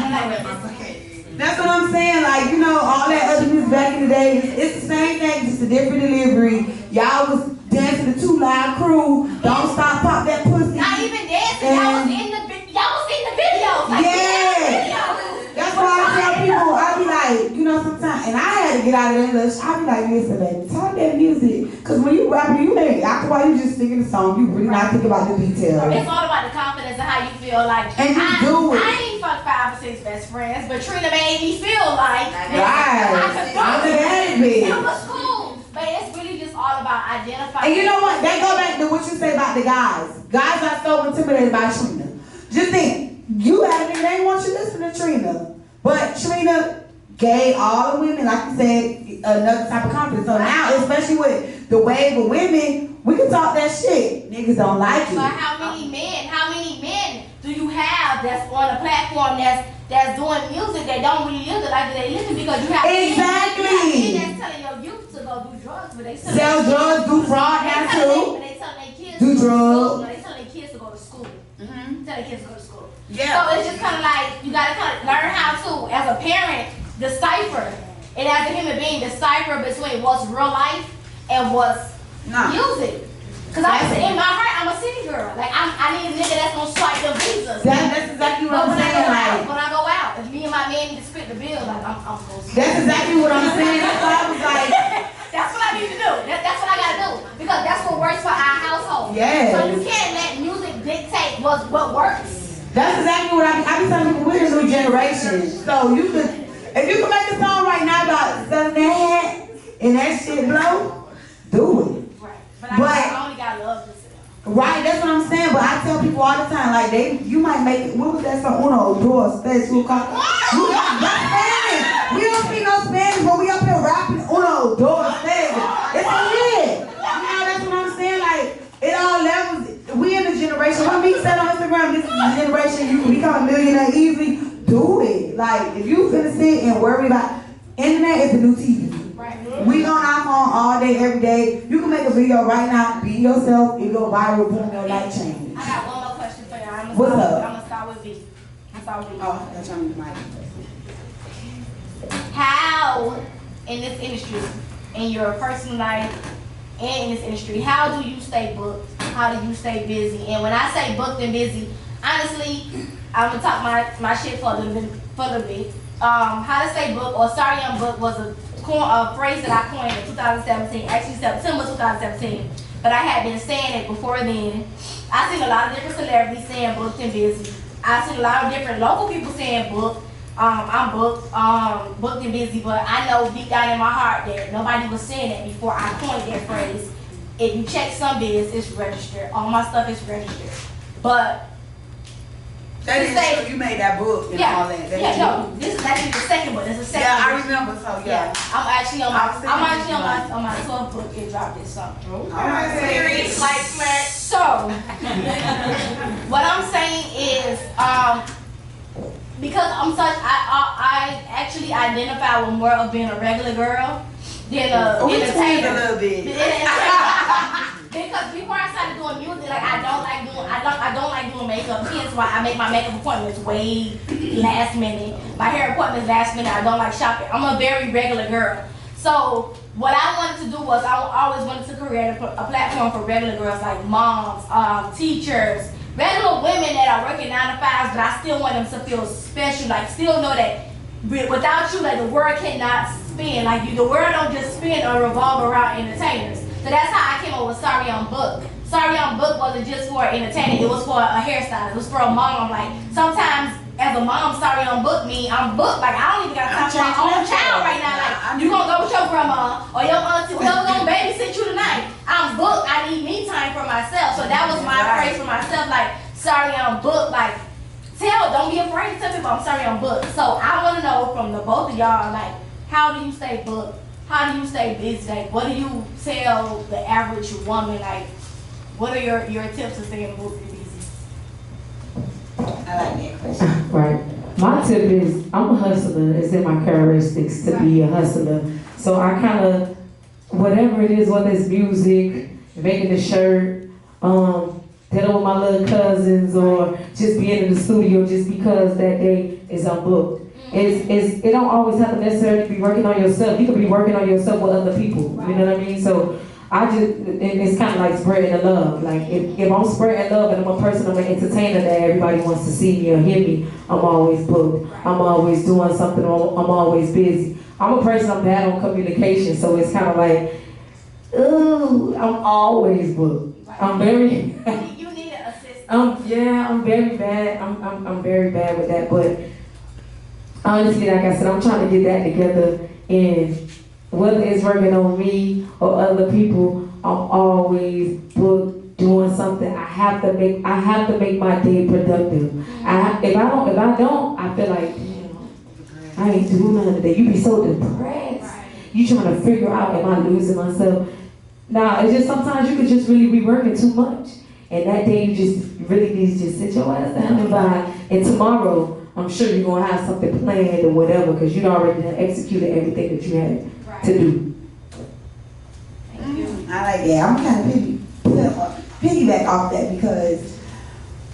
That's what I'm saying. Like, you know, all that other music back in the day, it's the same thing, just a different delivery. Y'all was dancing the 2 Live Crew. Don't stop, pop that pussy. Not even dancing. Y'all was in the videos. Like, yeah. That's why I tell people, I be like, you know, sometimes, and I had to get out of English. I be like, listen, baby, talk that music. Cause when you rapping, you ain't, after a while you just singing the song, you really not thinking about the details. It's all about the confidence and how you feel. Like, and you do it. I ain't fucked 5 or 6 best friends, but Trina made me feel like right. It was cool. But it's really just all about identifying. And you know what? That go back to what you say about the guys. Guys are so intimidated by Trina. Just think, you had a nigga, they didn't want you to listen to Trina. But Trina gave all the women, like you said, another type of confidence. So now, especially with the wave of women, we can talk that shit. Niggas don't like it. But how many men do you have that's on a platform that's doing music that don't really live the life that they live in? Because you have exactly. Men that's telling your youth to go do drugs, but they sell drugs, do fraud now too. They telling their kids do drugs. They telling their kids to go to school. Tell their kids to go to school. Yeah. So it's just kind of like you gotta kind of learn how to, as a parent, decipher, and as a human being, decipher between what's real life and what's music. Cause in my heart, I'm a city girl. Like I need a nigga that's gonna swipe them visas. That's exactly what I'm saying. Like when I go out, if me and my man need to split the bill, like I'm supposed to. That's exactly what I'm saying. That's why I was like, that's what I need to do. That's what I gotta do because that's what works for our household. Yeah. So you can't let music dictate what works. That's exactly what I be telling people. We're the new generation. So you could, if you could make a song right now about selling that hat and that shit blow, do it. But I only got love to sell. Right, that's what I'm saying. But I tell people all the time, like you might make it. What was that song? Uno, dos, tres, we that's Spanish. We don't speak no Spanish, but we up here rapping Uno, dos, tres. It's a hit. You know, that's what I'm saying. Like it all levels. We in the generation. When me said on Instagram, this is the generation you can become a millionaire easily. Do it. Like if you finna sit and worry about internet is the new TV. We on our phone all day, every day. You can make a video right now, be yourself, it go viral, boom, your life change. I got one more question for you. What's up? I'm gonna start with V. Oh, that's on the mic. How, in this industry, in your personal life, and in this industry, how do you stay booked? How do you stay busy? And when I say booked and busy, honestly, I'm gonna talk my shit for a little bit. How to stay booked or sorry I'm booked was a phrase that I coined in 2017, actually September 2017, but I had been saying it before then. I've seen a lot of different celebrities saying booked and busy. I've seen a lot of different local people saying booked. I'm booked, booked and busy, but I know deep down in my heart that nobody was saying that before I coined that phrase. If you check some biz, it's registered. All my stuff is registered. But that is true. You made that book and all that. This is actually the second book. This is the second book. Yeah, I remember. So yeah. I'm actually on my 12th book. It dropped this summer. Okay. Serious, like flat. So what I'm saying is, because I actually identify with more of being a regular girl than a entertainer. A little bit. Because before I started doing music, like I don't like doing makeup. Hence why I make my makeup appointments way last minute. My hair appointments last minute. I don't like shopping. I'm a very regular girl. So what I wanted to do was I always wanted to create a platform for regular girls like moms, teachers, regular women that are working 9 to 5s, but I still want them to feel special. Like still know that without you, like the world cannot spin. Like the world don't just spin or revolve around entertainers. So that's how I came up with Sorry I'm Booked. Sorry I'm Booked wasn't just for entertainment, it was for a hairstylist, it was for a mom. I'm like, sometimes as a mom, sorry I'm booked me, I'm booked. Like I don't even got time for my own child right now. Like you gonna go with your grandma or your auntie, whoever gonna babysit babysitting you tonight. I'm booked. I need me time for myself. So that was my phrase for myself. Like, sorry, I'm booked. Like, don't be afraid to tell people I'm sorry, I'm booked. So I want to know from the both of y'all, like, how do you stay booked? How do you stay busy? Like, what do you tell the average woman? Like, what are your tips to staying booked and busy? I like that question. Right. My tip is, I'm a hustler. It's in my characteristics to be a hustler. So I kind of, whatever it is, whether it's music, making a shirt, dealing with my little cousins, or just being in the studio just because that day is unbooked. It don't always have to necessarily be working on yourself. You could be working on yourself with other people. You know what I mean? So it's kind of like spreading the love. Like if I'm spreading love and I'm a person, I'm an entertainer that everybody wants to see me or hear me, I'm always booked. I'm always doing something, I'm always busy. I'm a person, I'm bad on communication, so it's kind of like, ooh, I'm always booked. I'm very... You need an assistant. I'm very bad. I'm very bad with that, but honestly, like I said, I'm trying to get that together, and whether it's working on me or other people, I'm always booked doing something. I have to make my day productive. If I don't, I feel like, damn, I ain't doing nothing today. You be so depressed. You trying to figure out, am I losing myself? Nah, it's just sometimes you could just really be working too much, and that day you just really need to just sit your ass down and vibe. And tomorrow, I'm sure you're gonna have something planned or whatever, because you already done executed everything that you had to do. Thank you. I like that. I'm kind of piggyback off that, because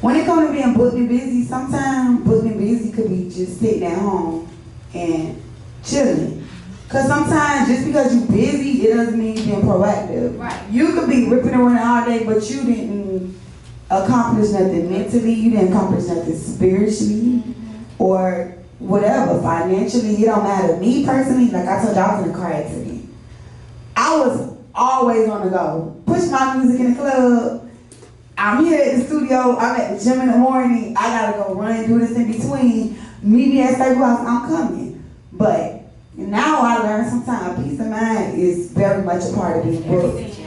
when it comes to being booked and busy, sometimes booked and busy could be just sitting at home and chilling. Because sometimes just because you're busy, it doesn't mean you're being proactive. Right. You could be ripping around all day, but you didn't accomplish nothing mentally, you didn't accomplish nothing spiritually, or whatever, financially, it don't matter. Me personally, like I told you, I was in a car accident. I was always on the go. Push my music in the club. I'm here at the studio, I'm at the gym in the morning, I gotta go run and do this in between. Meet me at Stable House, I'm coming. But now I learned sometimes peace of mind is very much a part of being booked.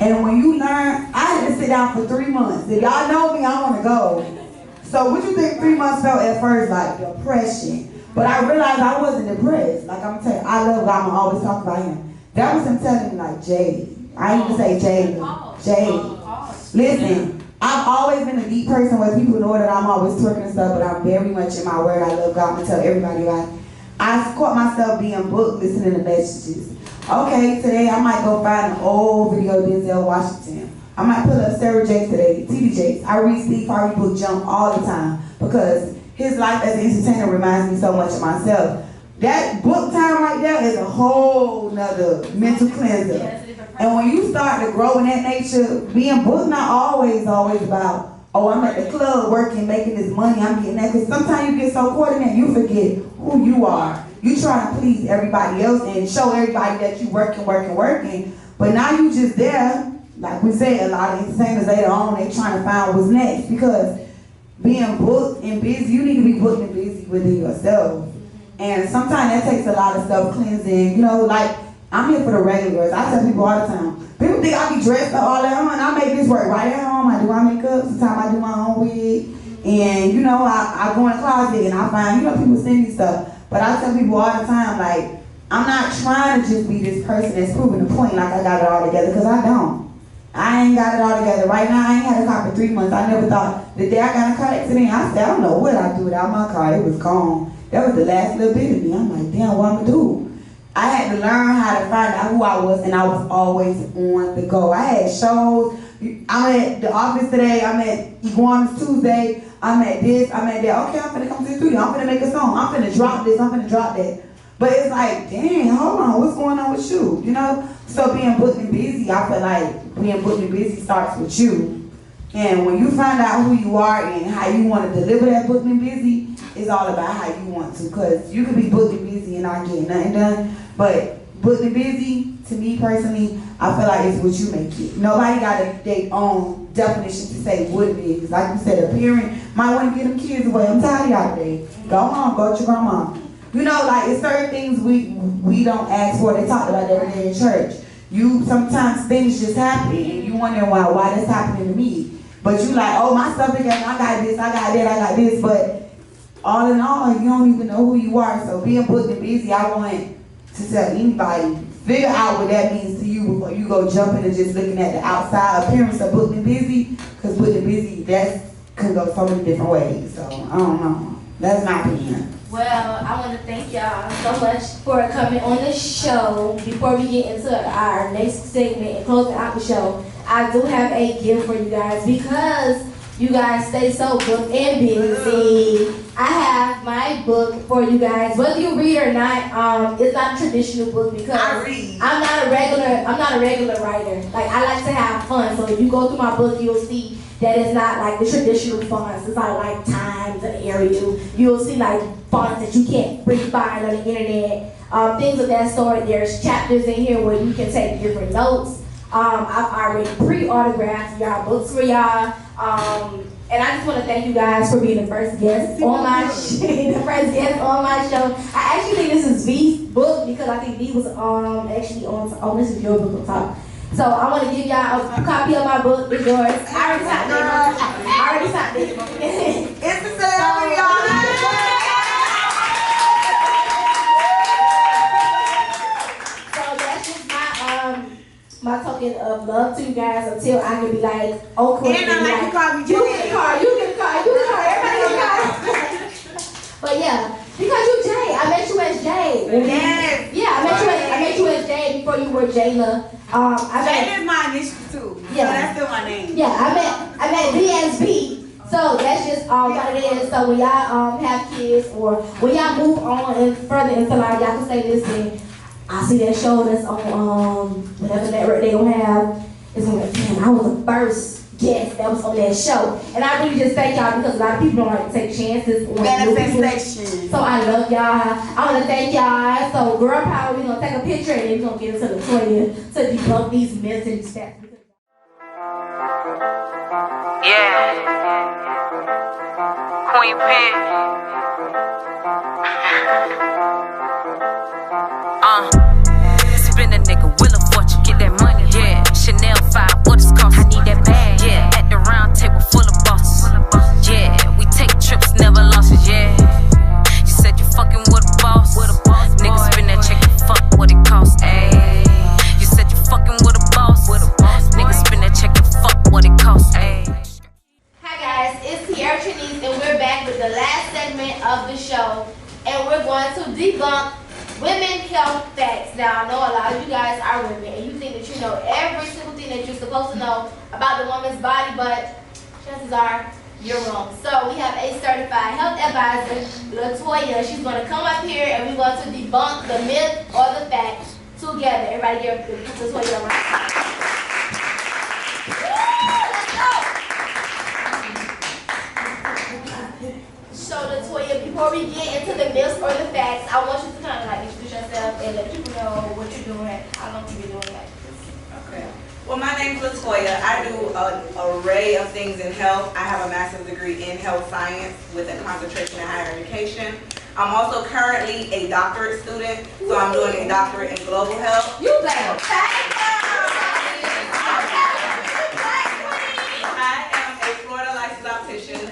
And when you learn, I had to sit down for 3 months. If y'all know me, I want to go. So what you think 3 months felt at first? Like depression. But I realized I wasn't depressed. Like I'm telling you, I love God, I'm always talk about him. That was him telling me like, Jay. I ain't even say Jay. Jay. Listen, I've always been a deep person where people know that I'm always twerking and stuff, but I'm very much in my word. I love God. I'm going to tell everybody about it. I caught myself being booked, listening to messages. Okay, today I might go find an old video of Denzel Washington. I might pull up Sarah Jakes today, TD Jakes. I read Steve Harvey book Jump all the time because his life as an entertainer reminds me so much of myself. That book time right there is a whole nother mental cleanser. And when you start to grow in that nature, being booked not always about, oh, I'm at the club working, making this money, I'm getting that. Because sometimes you get so caught in that, you forget who you are. You try to please everybody else and show everybody that you working. But now you just there, like we say, a lot of entertainers later on, they trying to find what's next. Because being booked and busy, you need to be booked and busy within yourself. And sometimes that takes a lot of self-cleansing. You know, like, I'm here for the regulars. I tell people all the time. People think I be dressed up all at home, and I make this work right at home. I do my makeup. Sometimes I do my own wig. And, you know, I go in the closet and I find, you know, people send me stuff. But I tell people all the time, like, I'm not trying to just be this person that's proving the point like I got it all together, because I don't. I ain't got it all together. Right now, I ain't had a car for 3 months. I never thought, the day I got in a car accident, I said, I don't know what I'd do without my car. It was gone. That was the last little bit of me. I'm like, damn, what I'm going to do? I had to learn how to find out who I was, and I was always on the go. I had shows. I'm at the office today. I'm at Iguanas Tuesday. I'm at this. I'm at that. Okay, I'm finna come to the studio. I'm finna make a song. I'm finna drop this. I'm finna drop that. But it's like, dang, hold on. What's going on with you? You know? So being booked and busy, I feel like being booked and busy starts with you. And when you find out who you are and how you want to deliver that booked and busy, it's all about how you want to. Because you can be booked and busy and not getting nothing done. But booked and busy, to me personally, I feel like it's what you make it. Nobody got their own definition to say what it is. Like you said, a parent might want to get them kids away. I'm tired of y'all today. Go home, go to your grandma. You know, like it's certain things we don't ask for. They talked about that in church. you sometimes things just happen and you wondering why that's happening to me. But you like, oh, my stuff again, I got this, I got that, I got this. But all in all, you don't even know who you are. So being booked and busy, I want to tell anybody, figure out what that means to you before you go jumping and just looking at the outside appearance of booked and busy. Because booked and busy, that could go so many different ways. So I don't know. That's my opinion. Well, I want to thank y'all so much for coming on the show. Before we get into our next segment and closing out the show, I do have a gift for you guys because you guys stay so booked and busy. I have my book for you guys. Whether you read or not, it's not a traditional book because I read. I'm not a regular writer. Like, I like to have fun. So if you go through my book, you'll see that it's not like the traditional fonts. It's not like Times and Arial. You'll see like fonts that you can't really find on the internet. Things of that sort. There's chapters in here where you can take different notes. I've already pre-autographed y'all books for y'all. And I just want to thank you guys for being the first guest on my show. I actually think this is V's book because I think V was actually on. This is your book on top. So I want to give y'all a copy of my book. It's yours. I already signed it. It's the celebrity, y'all. My token of love to you guys until I can be like, oh, cool. And I like to call me Jay. You get a car, everybody get a car. But yeah, because you Jay, I met you as Jay. Yes. Yeah, I met you as Jay before you were J'la. J'la is my initial too. Yeah. So that's still my name. Yeah, I met V as B. So that's just what it is. So when y'all have kids or when y'all move on and further into life, y'all can say this thing. I see that show that's on whatever network they gonna have. It's gonna be, damn, I was the first guest that was on that show. And I really just thank y'all because a lot of people don't like to take chances on Manifestation. So I love y'all. I wanna thank y'all. So girl power, we're gonna take a picture and then we're gonna get into the Latoya to debunk these myths and stats. Yeah. Queen Pen. Spin a nigga, will a fortune, get that money, yeah. Chanel 5, what it's cost? I need that bag, yeah. At the round table full of bosses, yeah. We take trips, never losses, yeah. You said you fucking with a boss, nigga spin that check and fuck what it costs, ayy. You said you fucking with a boss, nigga spin that check and fuck what it costs, ayy. Hi guys, it's Tierra Traniece and we're back with the last segment of the show. And we're going to debunk women health facts. Now, I know a lot of you guys are women and you think that you know every single thing that you're supposed to know about the woman's body, but chances are you're wrong. So we have a certified health advisor, Latoya. She's going to come up here and we're going to debunk the myth or the fact together. Everybody give Latoya a round. So Latoya, before we get into the myths or the facts, I want you to kind of like introduce yourself and let people know what you're doing, how long you've been doing that. Okay. Well, my name's Latoya. I do an array of things in health. I have a master's degree in health science with a concentration in higher education. I'm also currently a doctorate student, so I'm doing a doctorate in global health. You better.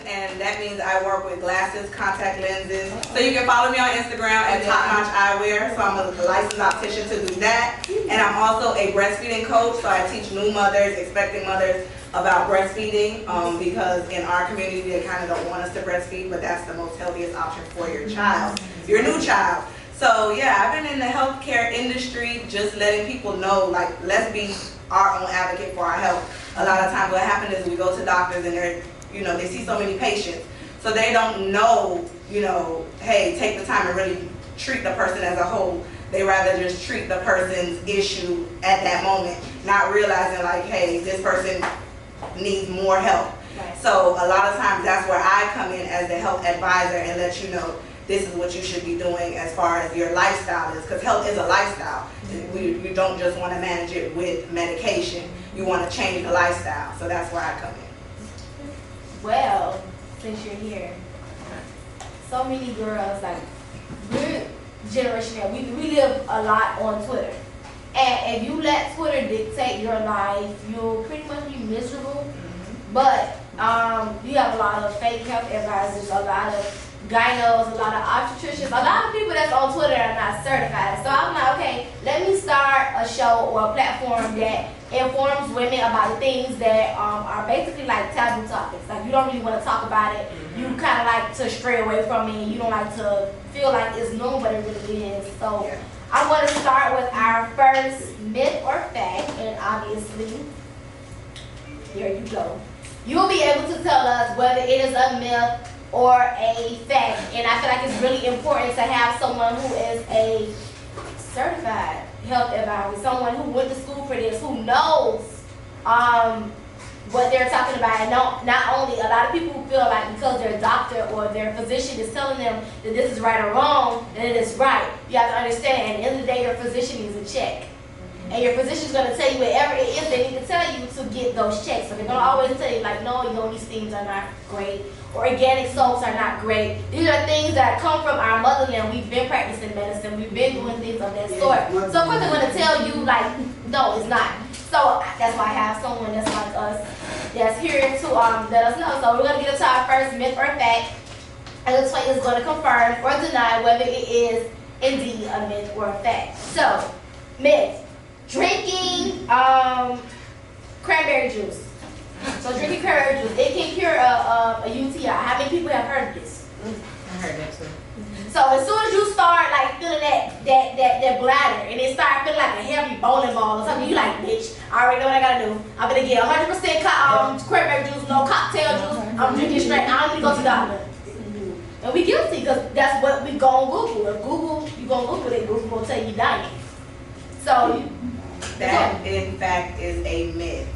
And that means I work with glasses, contact lenses. So you can follow me on Instagram at Top Notch Eyewear. So I'm a licensed optician to do that. And I'm also a breastfeeding coach. So I teach new mothers, expecting mothers about breastfeeding because in our community they kind of don't want us to breastfeed, but that's the most healthiest option for your child, your new child. So yeah, I've been in the healthcare industry just letting people know, like, let's be our own advocate for our health. A lot of times what happens is we go to doctors and they're, you know, they see so many patients, so they don't know, you know, hey, take the time and really treat the person as a whole. They rather just treat the person's issue at that moment, not realizing like, hey, this person needs more help. Right. So a lot of times that's where I come in as the health advisor and let you know this is what you should be doing as far as your lifestyle is, because health is a lifestyle. We don't just want to manage it with medication. You want to change the lifestyle, so that's where I come in. Well, since you're here, so many girls, like, we're generation that we live a lot on Twitter. And if you let Twitter dictate your life, you'll pretty much be miserable. But you have a lot of fake health advisors, a lot of gynos, a lot of obstetricians, a lot of people that's on Twitter are not certified. So I'm like, okay, let me start a show or a platform that informs women about the things that are basically like taboo topics. Like you don't really want to talk about it. You kind of like to stray away from it. You don't like to feel like it's known, but it really is. So I want to start with our first myth or fact, and obviously, here you go. You'll be able to tell us whether it is a myth or a fact. And I feel like it's really important to have someone who is a certified health advisor, someone who went to school for this, who knows what they're talking about. And not only, a lot of people feel like because their doctor or their physician is telling them that this is right or wrong, that it is right. You have to understand, at the end of the day, your physician needs a check. And your physician's going to tell you whatever it is they need to tell you to get those checks. So they're going to always tell you, like, no, these things are not great. Organic soaps are not great. These are things that come from our motherland. We've been practicing medicine. We've been doing things of that sort. So of course they're going to tell you, like, no, it's not. So that's why I have someone that's like us that's here to let us know. So we're going to get into our first myth or fact. And Latoya is going to confirm or deny whether it is indeed a myth or a fact. So, myth. Drinking cranberry juice. So drinking cranberry juice, it can cure a UTI. How many people have heard of this? I heard that too. So as soon as you start like feeling that bladder and it start feeling like a heavy bowling ball or something, you like, bitch, I already know what I gotta do. I'm gonna get 100% cranberry juice, no cocktail juice. I'm drinking straight. I don't need to go to the doctor. And we guilty because that's what we go on Google. If Google, you go on Google it, Google will tell you dying. So that in fact is a myth.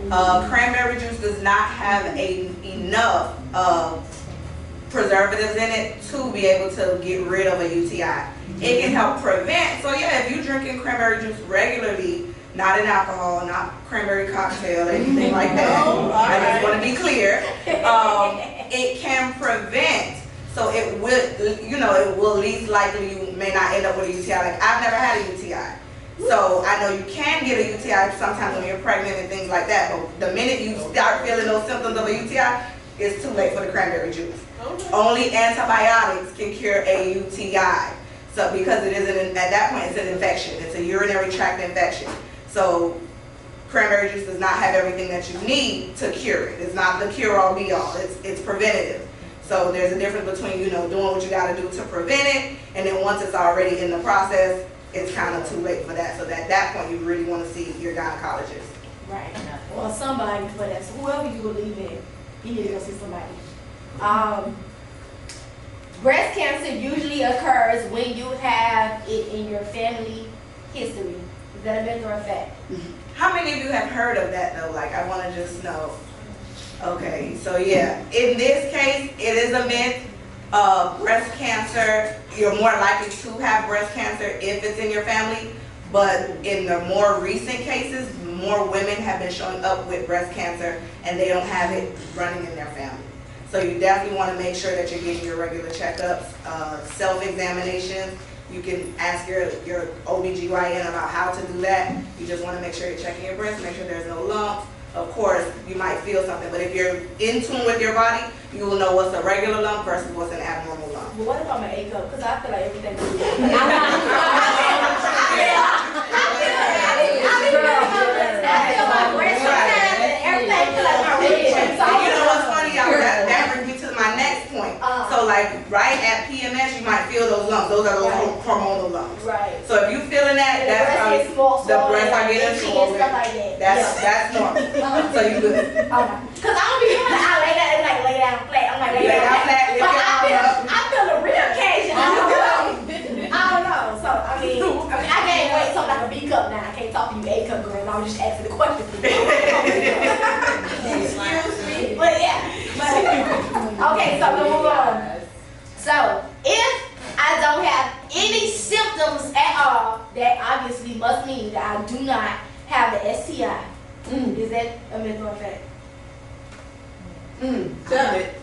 Cranberry juice does not have enough preservatives in it to be able to get rid of a UTI. It can help prevent. So yeah, if you're drinking cranberry juice regularly, not in alcohol, not cranberry cocktail, anything like that. I just want to be clear. It can prevent. So it will, it will least likely you may not end up with a UTI. Like I've never had a UTI. So I know you can get a UTI sometimes when you're pregnant and things like that, but the minute you start feeling those symptoms of a UTI, it's too late for the cranberry juice. Okay. Only antibiotics can cure a UTI. So because it isn't, at that point it's an infection. It's a urinary tract infection. So cranberry juice does not have everything that you need to cure it. It's not the cure-all be-all. It's preventative. So there's a difference between, doing what you got to do to prevent it, and then once it's already in the process, it's kind of too late for that. So at that point, you really want to see your gynecologist. Right. Or somebody, but that's whoever you believe in, you need to go see somebody. Breast cancer usually occurs when you have it in your family history. Is that a myth or a fact? How many of you have heard of that though? Like, I want to just know. Okay, so yeah, in this case, it is a myth. Breast cancer, you're more likely to have breast cancer if it's in your family, but in the more recent cases, more women have been showing up with breast cancer and they don't have it running in their family. So you definitely want to make sure that you're getting your regular checkups, self-examinations. You can ask your OBGYN about how to do that. You just want to make sure you're checking your breast, make sure there's no lumps. Of course, you might feel something, but if you're in tune with your body, you will know what's a regular lump versus what's an abnormal lump. But what if I'm an A cup? Because I feel like everything is that brings me to my next point. So like right at PMS, you might feel those lumps. Those are those hormonal lumps. Right. So if you're feeling that, that's probably the breasts are getting swollen. That's normal. So you good. Because I don't be doing that. I lay down and like lay down flat. I'm like lay down flat. I feel a real occasion. I don't know. So I mean I gained weight, so I'm like a B cup now. I can't talk to you A cup girls. I was just asking the question. Excuse me. But yeah. Okay, so we'll move on. So if I don't have any symptoms at all, that obviously must mean that I do not have the STI. Is that a myth or a fact? Tell it.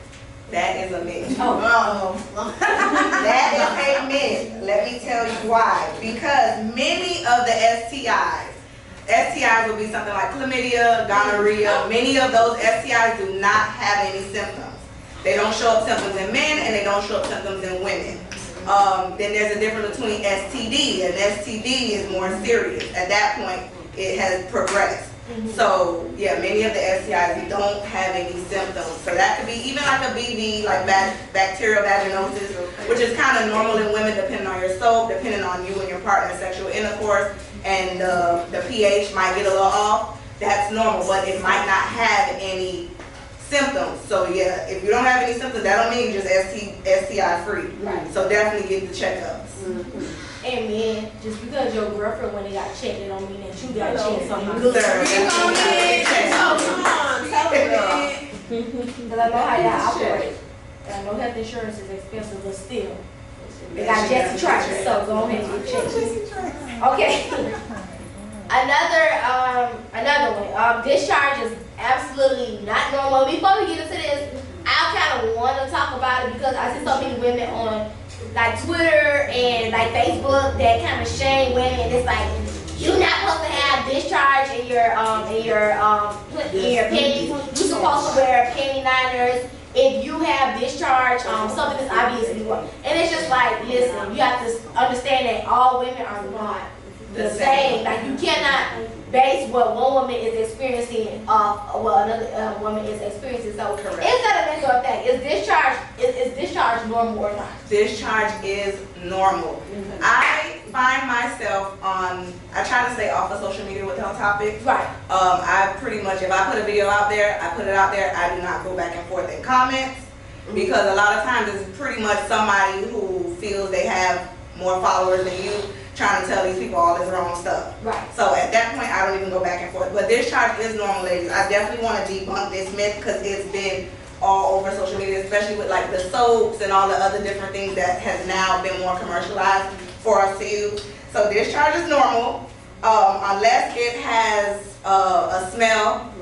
That is a myth. Oh. That is a myth. Let me tell you why. Because many of the STIs will be something like chlamydia, gonorrhea. Many of those STIs do not have any symptoms. They don't show up symptoms in men and they don't show up symptoms in women. Then there's a difference between STD. An STD is more serious. At that point, it has progressed. So yeah, many of the STIs don't have any symptoms. So that could be even like a BV, like bacterial vaginosis, which is kind of normal in women depending on your soap, depending on you and your partner's sexual intercourse, and the pH might get a little off. That's normal, but it might not have any symptoms. So yeah, if you don't have any symptoms, that don't mean you're just STI free. Right. So definitely get the checkups. And men, just because your girlfriend when they got checked, it don't mean that you got checked something good. Because I know how y'all operate. And I know health insurance is expensive, but still. They got Jesse Travis, so go ahead and get checked. Okay. Another one. Discharge is absolutely not normal. Before we get into this, I kind of want to talk about it because I see so many women on like Twitter and like Facebook that kind of shame women. It's like you're not supposed to have discharge in your panties. You're supposed to wear panty liners. If you have discharge, something is obviously wrong. And it's just like, listen, you have to understand that all women are not the same. Like you cannot base what one woman is experiencing off what another woman is experiencing. So correct. Is that a mental effect? Is discharge normal or not? Discharge is normal. I find myself I try to stay off of social media with health topics. Right. I pretty much, if I put a video out there, I put it out there. I do not go back and forth in comments because a lot of times it's pretty much somebody who feels they have more followers than you trying to tell these people all this wrong stuff. Right. So at that point, I don't even go back and forth. But discharge is normal, ladies. I definitely want to debunk this myth because it's been all over social media, especially with like the soaps and all the other different things that has now been more commercialized for us to use. So discharge is normal, unless it has a smell.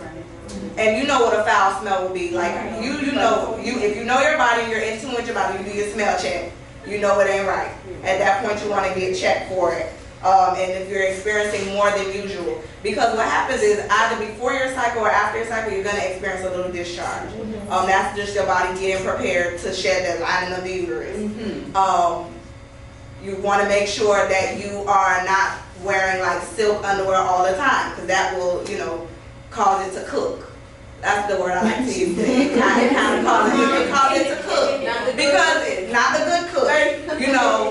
And you know what a foul smell will be. Like if you know your body, you're in tune with your body, you do your smell check. You know it ain't right. At that point, you want to get checked for it. And if you're experiencing more than usual. Because what happens is either before your cycle or after your cycle, you're going to experience a little discharge. That's just your body getting prepared to shed that lining of the uterus. You want to make sure that you are not wearing like silk underwear all the time. Because that will, cause it to cook. That's the word I like to use. It kind of causes it to cook. Because it's not the good cook.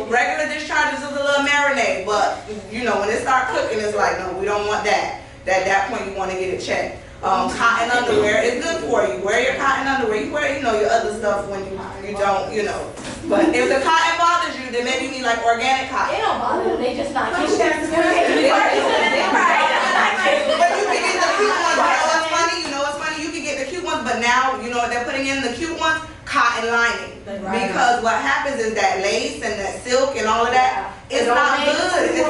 Regular discharge is a little marinade, but when it starts cooking, it's like, no, we don't want that. At that point, you want to get it checked. Cotton underwear is good for you. Wear your cotton underwear. You wear, your other stuff when you don't, But if the cotton bothers you, then maybe you need like organic cotton. They don't bother them. They just not But you can get the cute ones. You know what's funny? You can get the cute ones, but now you know what they're putting in the cute ones? Cotton lining. Right. Because what happens is that lace and that silk and all of that, it's not good. It's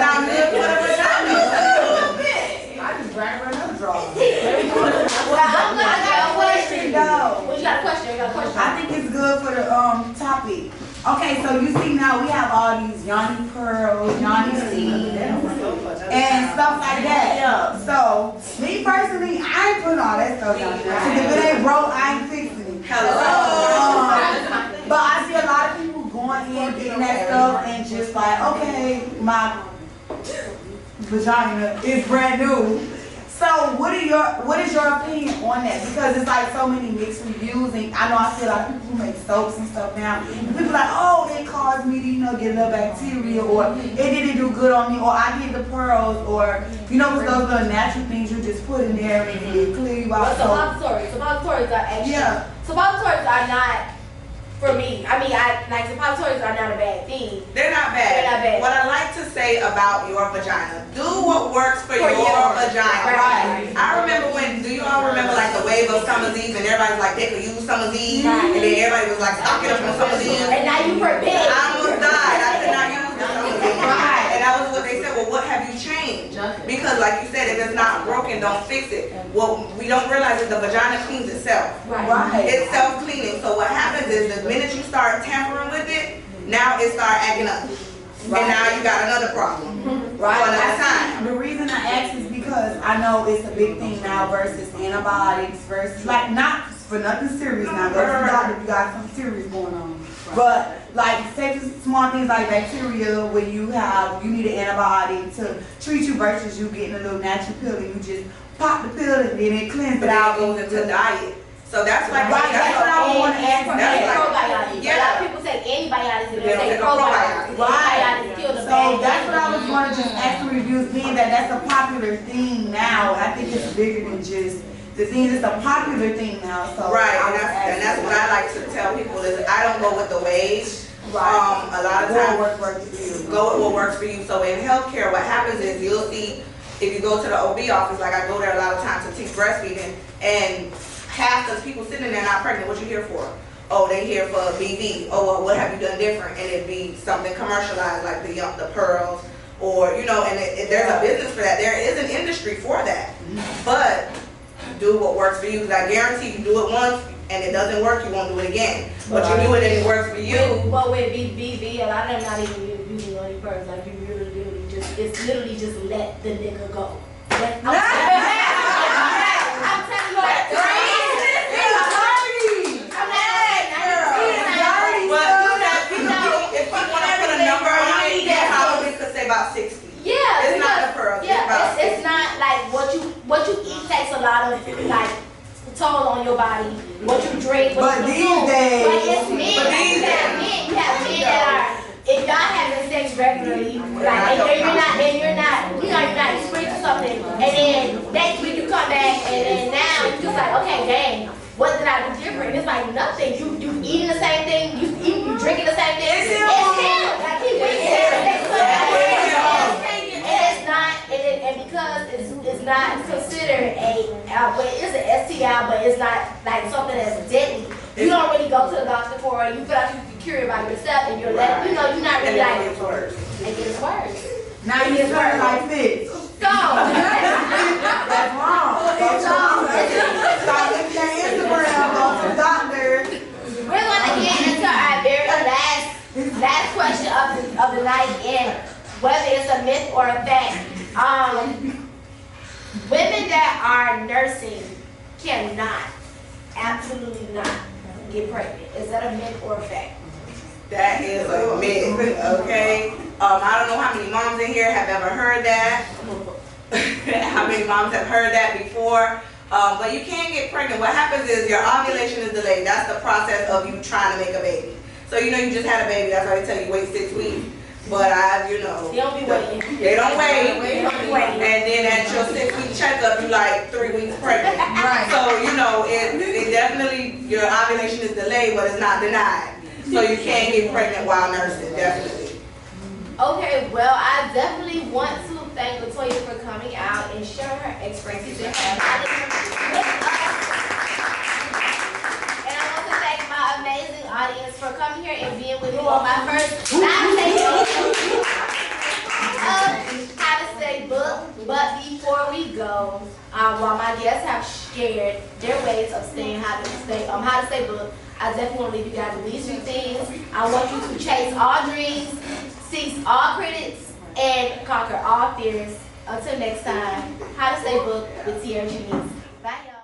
not good for the vagina. I just grabbed another draw. Well, I got a question though. Well, you got a question? I think it's good for the topic. Okay, so you see now we have all these Yanni pearls, Yanni seeds, and stuff like that. Yeah. So me personally, I ain't putting all that stuff down there. If it ain't broke, I ain't fixing it. But I see a lot of people going in, getting that stuff, and just like, okay, my vagina is brand new. So what is your opinion on that? Because it's like so many mixed reviews, and I know I see a lot of people who make soaps and stuff now. And people like, oh, it caused me to, get a little bacteria, or it didn't do good on me, or I did the pearls, or with those little natural things you just put in there and it clear you out. Suppositories are actually, suppositories are not, for me, suppositories are not a bad thing. They're not bad. What I like to say about your vagina, do what works for your vagina. Right. I remember do you all remember like the wave of Summer's Eve and everybody's like, they could use Summer's Eve, and then everybody was like stocking up on Summer's Eve. And now you forbid. I almost died. I could not use the Summer's Eve. And that was what they said, well, what have you changed? Because like you said, if it's not broken, don't fix it. What we don't realize is the vagina cleans itself. Right. It's self-cleaning. So what happens is the minute you start tampering with it, now it start acting up. And now you got another problem. Right. For another time. The reason I ask is because I know it's a big thing now versus antibiotics versus, like, not for nothing serious now. Go to the doctor, you got something serious going on. But like, say small things like bacteria, where you need an antibiotic to treat you versus you getting a little natural pill and you just pop the pill and then it cleans it out. But it goes into diet. So that's like that's what I want to ask. Probiotics. Yeah. A lot of people say antibiotics and they say probiotics. Antibiotics kill the bacteria. So that's what I was going to just ask the reviews, being that that's a popular thing now. I think it's bigger than just the thing. It's a popular thing now. So right, and that's what I like to tell people is I don't go with the wage. Right. A lot of times go with what works for you. So in healthcare, what happens is you'll see if you go to the OB office, like I go there a lot of times to teach breastfeeding, and half those people sitting there not pregnant, what you here for? Oh, they here for BV. Oh, well, what have you done different? And it'd be something commercialized like the pearls, or and there's a business for that. There is an industry for that. But do what works for you, because I guarantee you do it once and it doesn't work, you won't do it again. But you do it and it works for you. But with BV, a lot of them not even using any pearls. Like you really just, it's literally just let the nigga go. I'm telling you. About 60. Yeah, it's not the pearls. Yeah, it's not like what you eat takes a lot of like toll on your body. What you drink, what you consume. But it's men. You have men that are. If y'all having sex regularly, like and you're not experiencing something, and then next week you come back, and then now you just like, okay, dang, what did I do different? It's like nothing. You eating the same thing. You drinking the same thing. It's him. Like he's and because it's not considered it's an STI, but it's not like something that's deadly. You don't really go to the doctor for it. You feel like you can cure it by yourself, and you're you're not really like it gets worse. It gets worse. Now you get hurt like this. So that's wrong. So if your Instagram goes to the doctor. We're gonna get into our very last question of the night, and whether it's a myth or a fact. Women that are nursing cannot, absolutely not, get pregnant. Is that a myth or a fact? That is a myth, okay? I don't know how many moms in here have ever heard that. How many moms have heard that before? But you can get pregnant. What happens is your ovulation is delayed. That's the process of you trying to make a baby. So you just had a baby. That's why they tell you wait 6 weeks. But they don't be waiting. They don't wait. And then at your 6-week checkup, you like 3 weeks pregnant. Right. So it definitely your ovulation is delayed, but it's not denied. So you can get pregnant while nursing, definitely. Okay, well, I definitely want to thank Latoya for coming out and sharing her experiences and her knowledge with us. And I want to thank my amazing audience for coming here and being with me on my first live session of How to Stay Booked. But before we go, while my guests have shared their ways of how to stay booked, I definitely want to leave you guys with these 2 things. I want you to chase all dreams, seize all credits, and conquer all fears. Until next time, How to Stay Booked with Tierra Traniece. Bye, y'all.